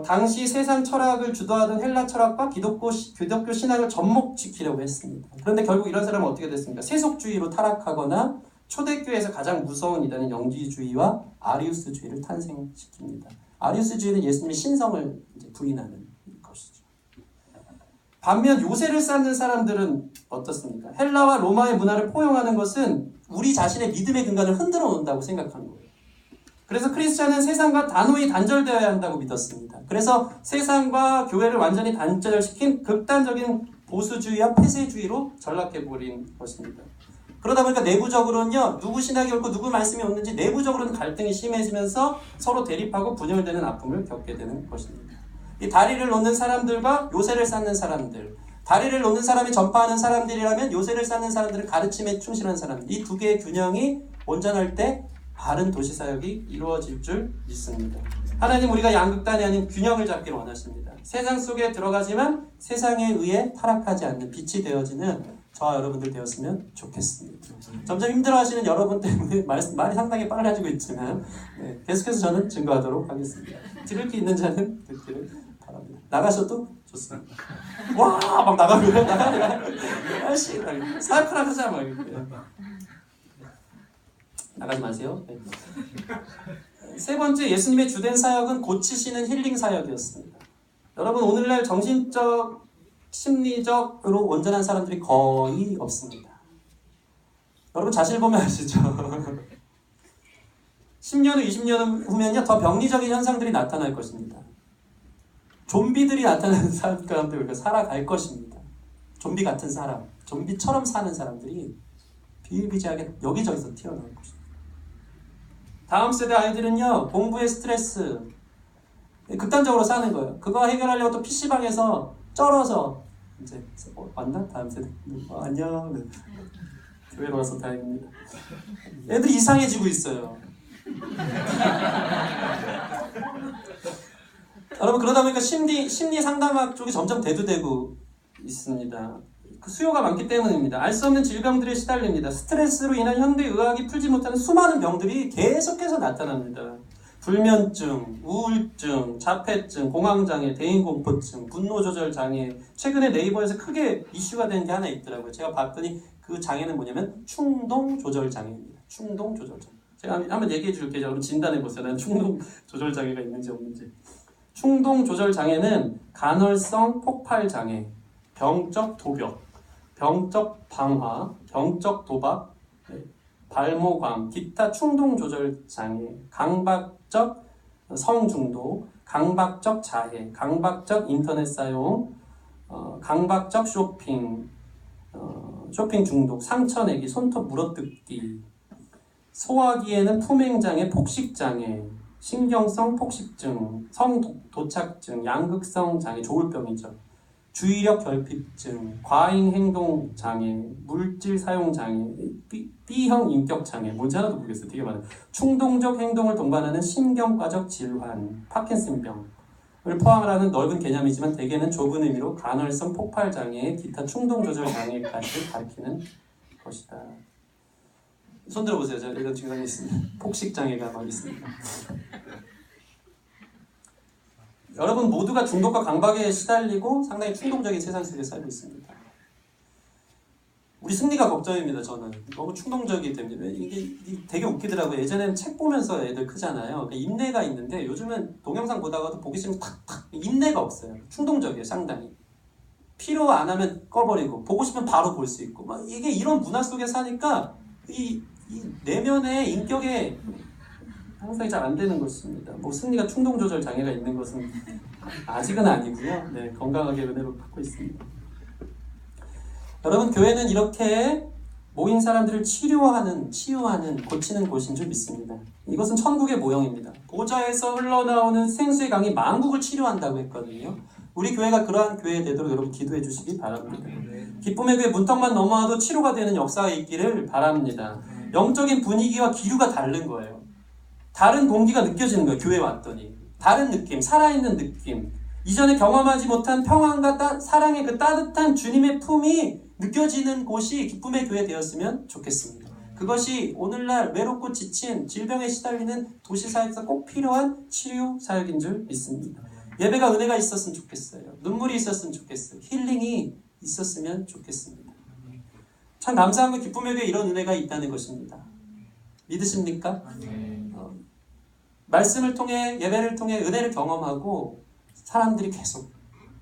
당시 세상 철학을 주도하던 헬라 철학과 기독교 신앙을 접목시키려고 했습니다. 그런데 결국 이런 사람은 어떻게 됐습니까? 세속주의로 타락하거나 초대교회에서 가장 무서운 이단인 영지주의와 아리우스주의를 탄생시킵니다. 아리우스주의는 예수님의 신성을 부인하는 것이죠. 반면 요새를 쌓는 사람들은 어떻습니까? 헬라와 로마의 문화를 포용하는 것은 우리 자신의 믿음의 근간을 흔들어 놓는다고 생각하는 거예요. 그래서 크리스찬은 세상과 단호히 단절되어야 한다고 믿었습니다. 그래서 세상과 교회를 완전히 단절시킨 극단적인 보수주의와 폐쇄주의로 전락해버린 것입니다. 그러다 보니까 내부적으로는요, 누구 신학이 옳고 누구 말씀이 옳는지 내부적으로는 갈등이 심해지면서 서로 대립하고 분열되는 아픔을 겪게 되는 것입니다. 이 다리를 놓는 사람들과 요새를 쌓는 사람들, 다리를 놓는 사람이 전파하는 사람들이라면 요새를 쌓는 사람들은 가르침에 충실한 사람들, 이 두 개의 균형이 온전할 때 바른 도시사역이 이루어질 줄 믿습니다. 하나님, 우리가 양극단이 아닌 균형을 잡기를 원하십니다. 세상 속에 들어가지만 세상에 의해 타락하지 않는 빛이 되어지는 저와 여러분들 되었으면 좋겠습니다. 점점 힘들어하시는 여러분 때문에 말이 상당히 빨라지고 있지만 계속해서 저는 증거하도록 하겠습니다. 들을 게 있는 자는 듣기를 바랍니다. 나가셔도 좋습니다. 와, 막 나가고요. 아씨, 사역하라 하자 막 이렇게. 나가지 마세요. 네. 세 번째, 예수님의 주된 사역은 고치시는 힐링 사역이었습니다. 여러분, 오늘날 정신적, 심리적으로 온전한 사람들이 거의 없습니다. 여러분 자신을 보면 아시죠? 10년 후, 20년 후면요, 더 병리적인 현상들이 나타날 것입니다. 좀비들이 나타나는 사람들 우리가 살아갈 것입니다. 좀비 같은 사람, 좀비처럼 사는 사람들이 비일비재하게 여기저기서 튀어나올 것입니다. 다음 세대 아이들은요, 공부의 스트레스, 극단적으로 사는 거예요. 그거 해결하려고 또 PC방에서 쩔어서 이제 왔나? 다음 세대. 안녕. 네. 교회로 와서 다행입니다. 애들이 이상해지고 있어요. 여러분, 그러다 보니까 심리 상담학 쪽이 점점 대두되고 있습니다. 그 수요가 많기 때문입니다. 알 수 없는 질병들에 시달립니다. 스트레스로 인한 현대의학이 풀지 못하는 수많은 병들이 계속해서 나타납니다. 불면증, 우울증, 자폐증, 공황장애, 대인공포증, 분노조절장애. 최근에 네이버에서 크게 이슈가 된 게 하나 있더라고요. 제가 봤더니 그 장애는 뭐냐면 충동조절장애입니다. 충동조절장애. 제가 한번 얘기해 줄게요. 여러분 진단해 보세요. 나는 충동조절장애가 있는지 없는지. 충동조절장애는 간헐성 폭발장애, 병적 도벽, 병적 방화, 병적 도박, 발모광, 기타 충동조절장애, 강박적 성중독, 강박적 자해, 강박적 인터넷 사용, 강박적 쇼핑, 쇼핑 중독, 상처 내기, 손톱 물어뜯기, 소화기에는 품행장애, 폭식장애, 신경성 폭식증, 성도착증, 양극성 장애, 조울병이죠. 주의력 결핍증, 과잉 행동 장애, 물질 사용 장애, B형 인격 장애, 뭔지 하나도 모르겠어요. 되게 많아요. 충동적 행동을 동반하는 신경과적 질환, 파킨슨병을 포함을 하는 넓은 개념이지만 대개는 좁은 의미로 간헐성 폭발 장애, 기타 충동 조절 장애까지 가리키는 것이다. 손 들어보세요. 제가 이런 증상이 있습니다. 폭식 장애가 막 있습니다. 여러분 모두가 중독과 강박에 시달리고 상당히 충동적인 세상 속에 살고 있습니다. 우리 승리가 걱정입니다. 저는 너무 충동적이기 때문에 이게 되게 웃기더라고요. 예전에는 책 보면서 애들 크잖아요. 그러니까 인내가 있는데 요즘은 동영상 보다가도 보기 싫으면 탁탁 인내가 없어요. 충동적이에요. 상당히 필요 안 하면 꺼버리고 보고 싶으면 바로 볼 수 있고 막 이게 이런 문화 속에 사니까 이 내면의 인격에 항상 잘 안 되는 것입니다. 뭐 승리가 충동 조절 장애가 있는 것은 아직은 아니고요. 네, 건강하게 은혜로 받고 있습니다. 여러분 교회는 이렇게 모인 사람들을 치유하는, 고치는 곳인 줄 믿습니다. 이것은 천국의 모형입니다. 보좌에서 흘러나오는 생수의 강이 만국을 치료한다고 했거든요. 우리 교회가 그러한 교회 되도록 여러분 기도해 주시기 바랍니다. 기쁨의 교회 문턱만 넘어와도 치료가 되는 역사가 있기를 바랍니다. 영적인 분위기와 기류가 다른 거예요. 다른 공기가 느껴지는 거예요. 교회 왔더니 다른 느낌, 살아있는 느낌, 이전에 경험하지 못한 평안과 사랑의 그 따뜻한 주님의 품이 느껴지는 곳이 기쁨의 교회 되었으면 좋겠습니다. 그것이 오늘날 외롭고 지친 질병에 시달리는 도시사역에서 꼭 필요한 치유 사역인 줄 믿습니다. 예배가 은혜가 있었으면 좋겠어요. 눈물이 있었으면 좋겠어요. 힐링이 있었으면 좋겠습니다. 참 감사한 건 기쁨의 교회에 이런 은혜가 있다는 것입니다. 믿으십니까? 말씀을 통해 예배를 통해 은혜를 경험하고 사람들이 계속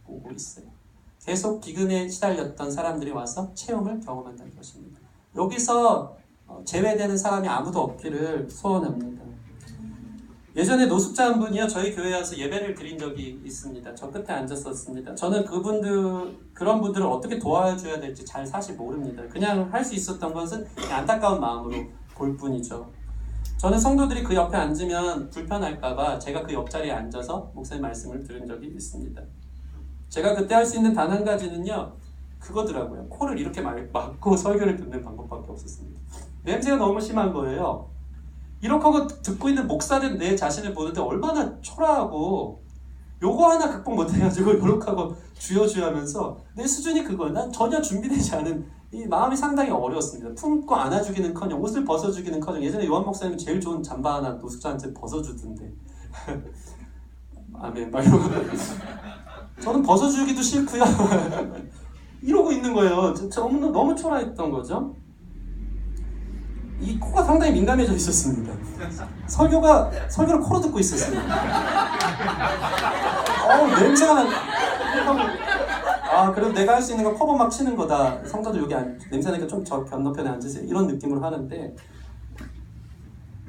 오고 있어요. 계속 기근에 시달렸던 사람들이 와서 체험을 경험한다는 것입니다. 여기서 제외되는 사람이 아무도 없기를 소원합니다. 예전에 노숙자 한 분이요 저희 교회에 와서 예배를 드린 적이 있습니다. 저 끝에 앉았었습니다. 저는 그런 분들을 어떻게 도와줘야 될지 잘 사실 모릅니다. 그냥 할 수 있었던 것은 그냥 안타까운 마음으로 볼 뿐이죠. 저는 성도들이 그 옆에 앉으면 불편할까봐 제가 그 옆자리에 앉아서 목사님 말씀을 들은 적이 있습니다. 제가 그때 할 수 있는 단 한 가지는요 그거더라고요. 코를 이렇게 막고 설교를 듣는 방법밖에 없었습니다. 냄새가 너무 심한 거예요. 이렇게 하고 듣고 있는 목사된 내 자신을 보는데 얼마나 초라하고 요거 하나 극복 못해가지고 이렇게 하고 주여 하면서 내 수준이 그거야. 난 전혀 준비되지 않은 이 마음이 상당히 어려웠습니다. 품고 안아주기는커녕 옷을 벗어주기는커녕 예전에 요한 목사님은 제일 좋은 잠바 하나 노숙자한테 벗어주던데 아멘 막 이러고 저는 벗어주기도 싫고요. 이러고 있는 거예요. 너무 초라했던 거죠. 이 코가 상당히 민감해져 있었습니다. 설교를 코로 듣고 있었어요. 냄새가 그래도 내가 할 수 있는 건 커버막 치는 거다. 성도들 여기 냄새 나니까 좀 저 건너편에 앉으세요. 이런 느낌으로 하는데,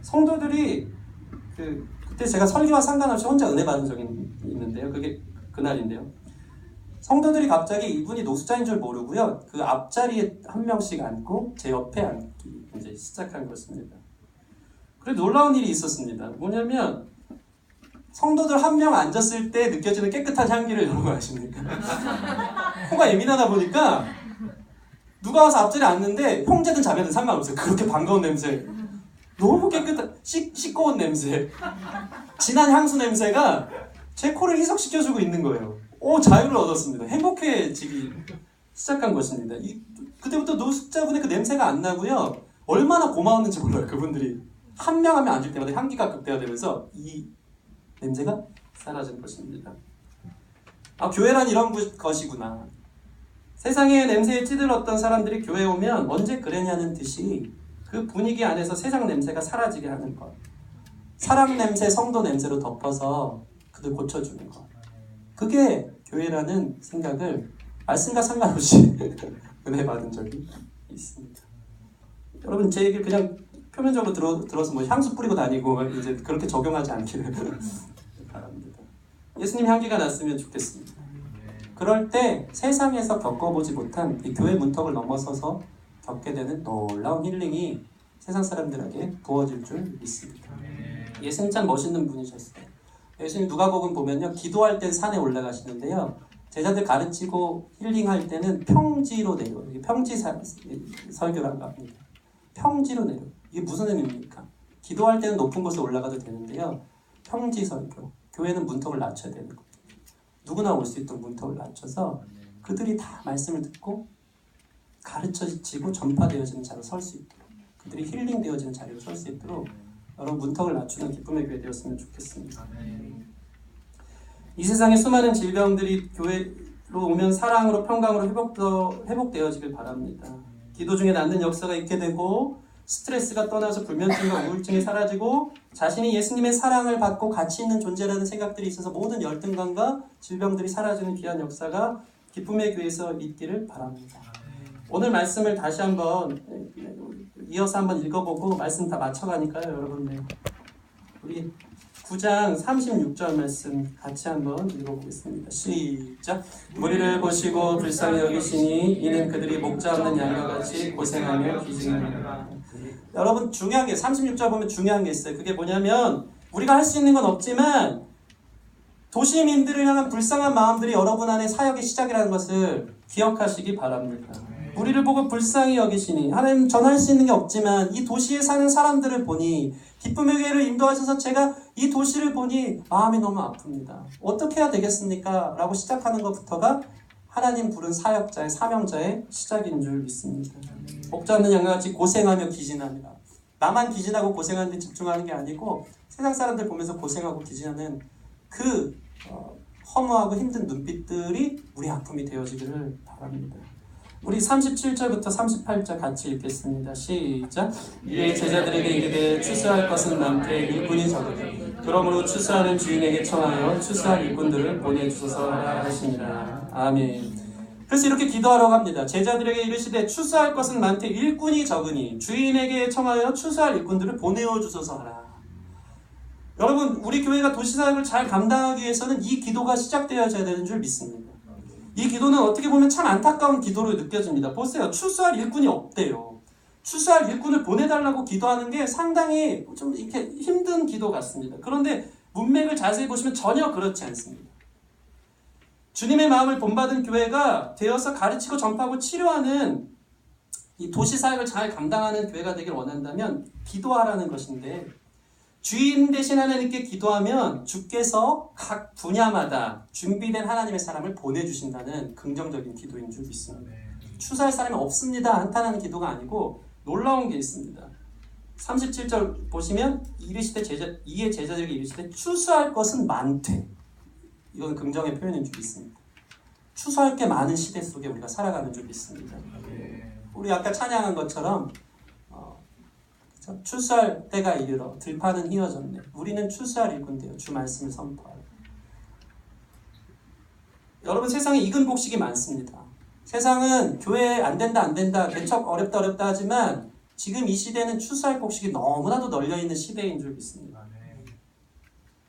성도들이 그때 제가 설교와 상관없이 혼자 은혜 받은 적이 있는데요. 그게 그날인데요. 성도들이 갑자기 이분이 노숙자인 줄 모르고요. 그 앞자리에 한 명씩 앉고 제 옆에 앉기 이제 시작한 것입니다. 그리고 놀라운 일이 있었습니다. 뭐냐면 성도들 한 명 앉았을 때 느껴지는 깨끗한 향기를 여러분 아십니까? 코가 예민하다 보니까 누가 와서 앞자리에 앉는데 형제든 자매든 상관없어요. 그렇게 반가운 냄새, 너무 깨끗한 씻고 온 냄새, 진한 향수 냄새가 제 코를 희석시켜주고 있는 거예요. 자유를 얻었습니다. 행복해지기 시작한 것입니다. 그때부터 노숙자분의 그 냄새가 안 나고요. 얼마나 고마웠는지 몰라요. 그분들이 한 명 한 명 앉을 때마다 향기가 극대화되면서 이 냄새가 사라진 것입니다. 교회란 이런 것이구나. 세상의 냄새에 찌들었던 사람들이 교회에 오면 언제 그랬냐는 듯이 그 분위기 안에서 세상 냄새가 사라지게 하는 것. 사랑 냄새, 성도 냄새로 덮어서 그들 고쳐주는 것. 그게 교회라는 생각을 말씀과 상관없이 은혜 받은 적이 있습니다. 여러분, 제 얘기를 그냥 표면적으로 들어서 향수 뿌리고 다니고 이제 그렇게 적용하지 않기를 바랍니다. 예수님 향기가 났으면 좋겠습니다. 그럴 때 세상에서 겪어보지 못한 이 교회 문턱을 넘어서서 겪게 되는 놀라운 힐링이 세상 사람들에게 부어질 줄 믿습니다. 예수님 참 멋있는 분이셨어요. 예수님 누가복음 보면요, 기도할 땐 산에 올라가시는데요, 제자들 가르치고 힐링할 때는 평지로 내려요. 평지 설교라고 합니다. 평지로 내려. 이게 무슨 의미입니까? 기도할 때는 높은 곳에 올라가도 되는데요, 평지 설교. 교회는 문턱을 낮춰야 되는 겁니다. 누구나 올 수 있도록 문턱을 낮춰서 그들이 다 말씀을 듣고 가르쳐지고 전파되어지는 자리로 설 수 있도록, 그들이 힐링되어지는 자리로 설 수 있도록 여러분 문턱을 낮추는 기쁨의 교회 되었으면 좋겠습니다. 이 세상의 수많은 질병들이 교회로 오면 사랑으로 평강으로 회복되어지길 바랍니다. 기도 중에 낫는 역사가 있게 되고 스트레스가 떠나서 불면증과 우울증이 사라지고 자신이 예수님의 사랑을 받고 가치 있는 존재라는 생각들이 있어서 모든 열등감과 질병들이 사라지는 귀한 역사가 기쁨의 교회에서 있기를 바랍니다. 오늘 말씀을 다시 한번 이어서 한번 읽어보고 말씀 다 맞춰가니까요. 여러분, 우리 9장 36절 말씀 같이 한번 읽어보겠습니다. 시작! 무리를 보시고 불쌍히 여기시니 이는 그들이 목자 없는 양과 같이 고생하며 기증합니다. 여러분, 중요한 게 36절 보면 중요한 게 있어요. 그게 뭐냐면 우리가 할 수 있는 건 없지만 도시민들을 향한 불쌍한 마음들이 여러분 안에 사역의 시작이라는 것을 기억하시기 바랍니다. 우리를 보고 불쌍히 여기시니, 하나님 전할 수 있는 게 없지만 이 도시에 사는 사람들을 보니, 기쁨의 교회를 인도하셔서 제가 이 도시를 보니 마음이 너무 아픕니다. 어떻게 해야 되겠습니까? 라고 시작하는 것부터가 하나님 부른 사역자의 사명자의 시작인 줄 믿습니다. 목자 없는 양과 같이 고생하며 기진합니다. 나만 기진하고 고생하는 데 집중하는 게 아니고 세상 사람들 보면서 고생하고 기진하는 그 허무하고 힘든 눈빛들이 우리 아픔이 되어지기를 바랍니다. 우리 37절부터 38절 같이 읽겠습니다. 시작! 이에 제자들에게 이르되 추수할 것은 많되 일꾼이 적으니 그러므로 추수하는 주인에게 청하여 추수할 일꾼들을 보내주소서 하시니라. 아멘. 그래서 이렇게 기도하라고 합니다. 제자들에게 이르시되 추수할 것은 많되 일꾼이 적으니 주인에게 청하여 추수할 일꾼들을 보내어 주소서 하라. 여러분, 우리 교회가 도시사역을 잘 감당하기 위해서는 이 기도가 시작되어야 되는 줄 믿습니다. 이 기도는 어떻게 보면 참 안타까운 기도로 느껴집니다. 보세요. 추수할 일꾼이 없대요. 추수할 일꾼을 보내달라고 기도하는 게 상당히 좀 이렇게 힘든 기도 같습니다. 그런데 문맥을 자세히 보시면 전혀 그렇지 않습니다. 주님의 마음을 본받은 교회가 되어서 가르치고 전파하고 치료하는 이 도시사역을 잘 감당하는 교회가 되길 원한다면 기도하라는 것인데, 주인 대신 하나님께 기도하면 주께서 각 분야마다 준비된 하나님의 사람을 보내주신다는 긍정적인 기도인 줄 믿습니다. 추수할 사람이 없습니다 한탄하는 기도가 아니고 놀라운 게 있습니다. 37절 보시면 이에 제자들에게 이르시되 추수할 것은 많되, 이건 긍정의 표현인 줄 믿습니다. 추수할 게 많은 시대 속에 우리가 살아가는 줄 믿습니다. 우리 아까 찬양한 것처럼 추수할 때가 이르러 들판은 휘어졌네. 우리는 추수할 일꾼데요. 주 말씀을 선포하라. 여러분, 세상에 익은 곡식이 많습니다. 세상은 교회 안 된다 개척 어렵다 하지만 지금 이 시대는 추수할 곡식이 너무나도 널려있는 시대인 줄 믿습니다.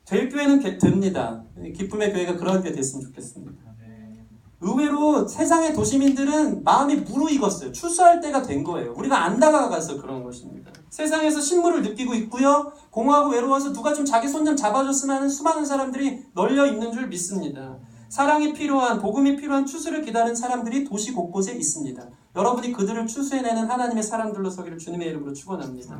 될 교회는 됩니다. 기쁨의 교회가 그런 교회 됐으면 좋겠습니다. 의외로 세상의 도시민들은 마음이 무르익었어요. 추수할 때가 된 거예요. 우리가 안 다가가서 그런 것입니다. 세상에서 신물을 느끼고 있고요. 공허하고 외로워서 누가 좀 자기 손 좀 잡아줬으면 하는 수많은 사람들이 널려 있는 줄 믿습니다. 사랑이 필요한, 복음이 필요한 추수를 기다리는 사람들이 도시 곳곳에 있습니다. 여러분이 그들을 추수해내는 하나님의 사람들로 서기를 주님의 이름으로 축원합니다.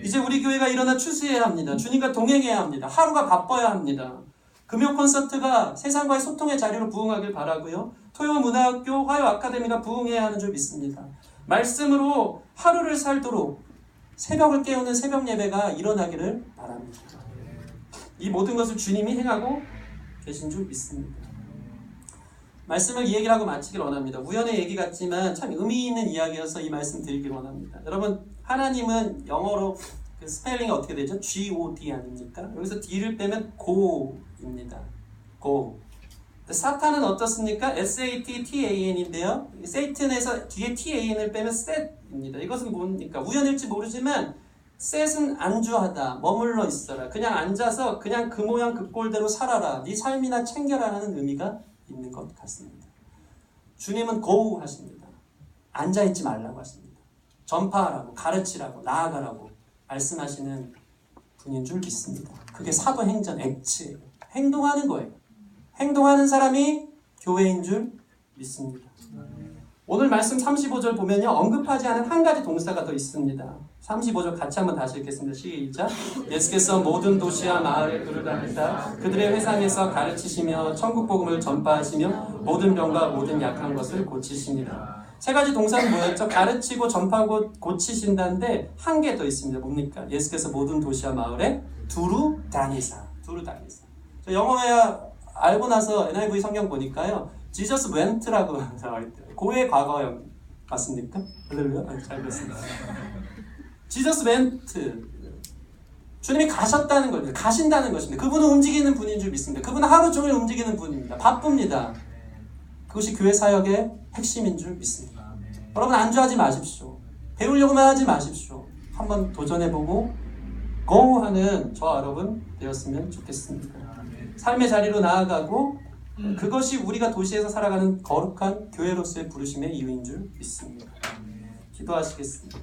이제 우리 교회가 일어나 추수해야 합니다. 주님과 동행해야 합니다. 하루가 바빠야 합니다. 금요 콘서트가 세상과의 소통의 자리로 부흥하길 바라고요. 토요 문화학교, 화요 아카데미가 부흥해야 하는 줄 믿습니다. 말씀으로 하루를 살도록 새벽을 깨우는 새벽 예배가 일어나기를 바랍니다. 이 모든 것을 주님이 행하고 계신 줄 믿습니다. 말씀을 이 얘기를 하고 마치길 원합니다. 우연의 얘기 같지만 참 의미 있는 이야기여서 이 말씀 드리길 원합니다. 여러분, 하나님은 영어로 그 스펠링이 어떻게 되죠? G-O-D 아닙니까? 여기서 D를 빼면 go입니다. go. 사탄은 어떻습니까? S-A-T-T-A-N인데요. 세이튼에서 뒤에 T-A-N을 빼면 set입니다. 이것은 뭡니까? 우연일지 모르지만 set은 안주하다, 머물러 있어라. 그냥 앉아서 그냥 그 모양 그 꼴대로 살아라. 네 삶이나 챙겨라라는 의미가 있는 것 같습니다. 주님은 go 하십니다. 앉아있지 말라고 하십니다. 전파하라고, 가르치라고, 나아가라고 말씀하시는 분인 줄 믿습니다. 그게 사도행전 액츠예요. 행동하는 거예요. 행동하는 사람이 교회인 줄 믿습니다. 오늘 말씀 35절 보면요, 언급하지 않은 한 가지 동사가 더 있습니다. 35절 같이 한번 다시 읽겠습니다. 시작. 예수께서 모든 도시와 마을에 그를 다니사 그들의 회상에서 가르치시며 천국 복음을 전파하시며 모든 병과 모든 약한 것을 고치시니라. 세 가지 동사는 뭐였죠? 가르치고 전파하고 고치신다는데 한 개 더 있습니다. 뭡니까? 예수께서 모든 도시와 마을에 두루 다니사. 저 영어야 알고 나서 NIV 성경 보니까요, Jesus went라고 나와 있더라고요. 고의 과거형 맞습니까? 할렐루야. 잘 됐습니다. Jesus went. 주님이 가셨다는 겁니다. 가신다는 것입니다. 그분은 움직이는 분인 줄 믿습니다. 그분은 하루 종일 움직이는 분입니다. 바쁩니다. 그것이 교회 사역의 핵심인 줄 믿습니다. 여러분, 안주하지 마십시오. 배우려고만 하지 마십시오. 한번 도전해보고 go 하는 저와 여러분 되었으면 좋겠습니다. 삶의 자리로 나아가고 그것이 우리가 도시에서 살아가는 거룩한 교회로서의 부르심의 이유인 줄 믿습니다. 기도하시겠습니다.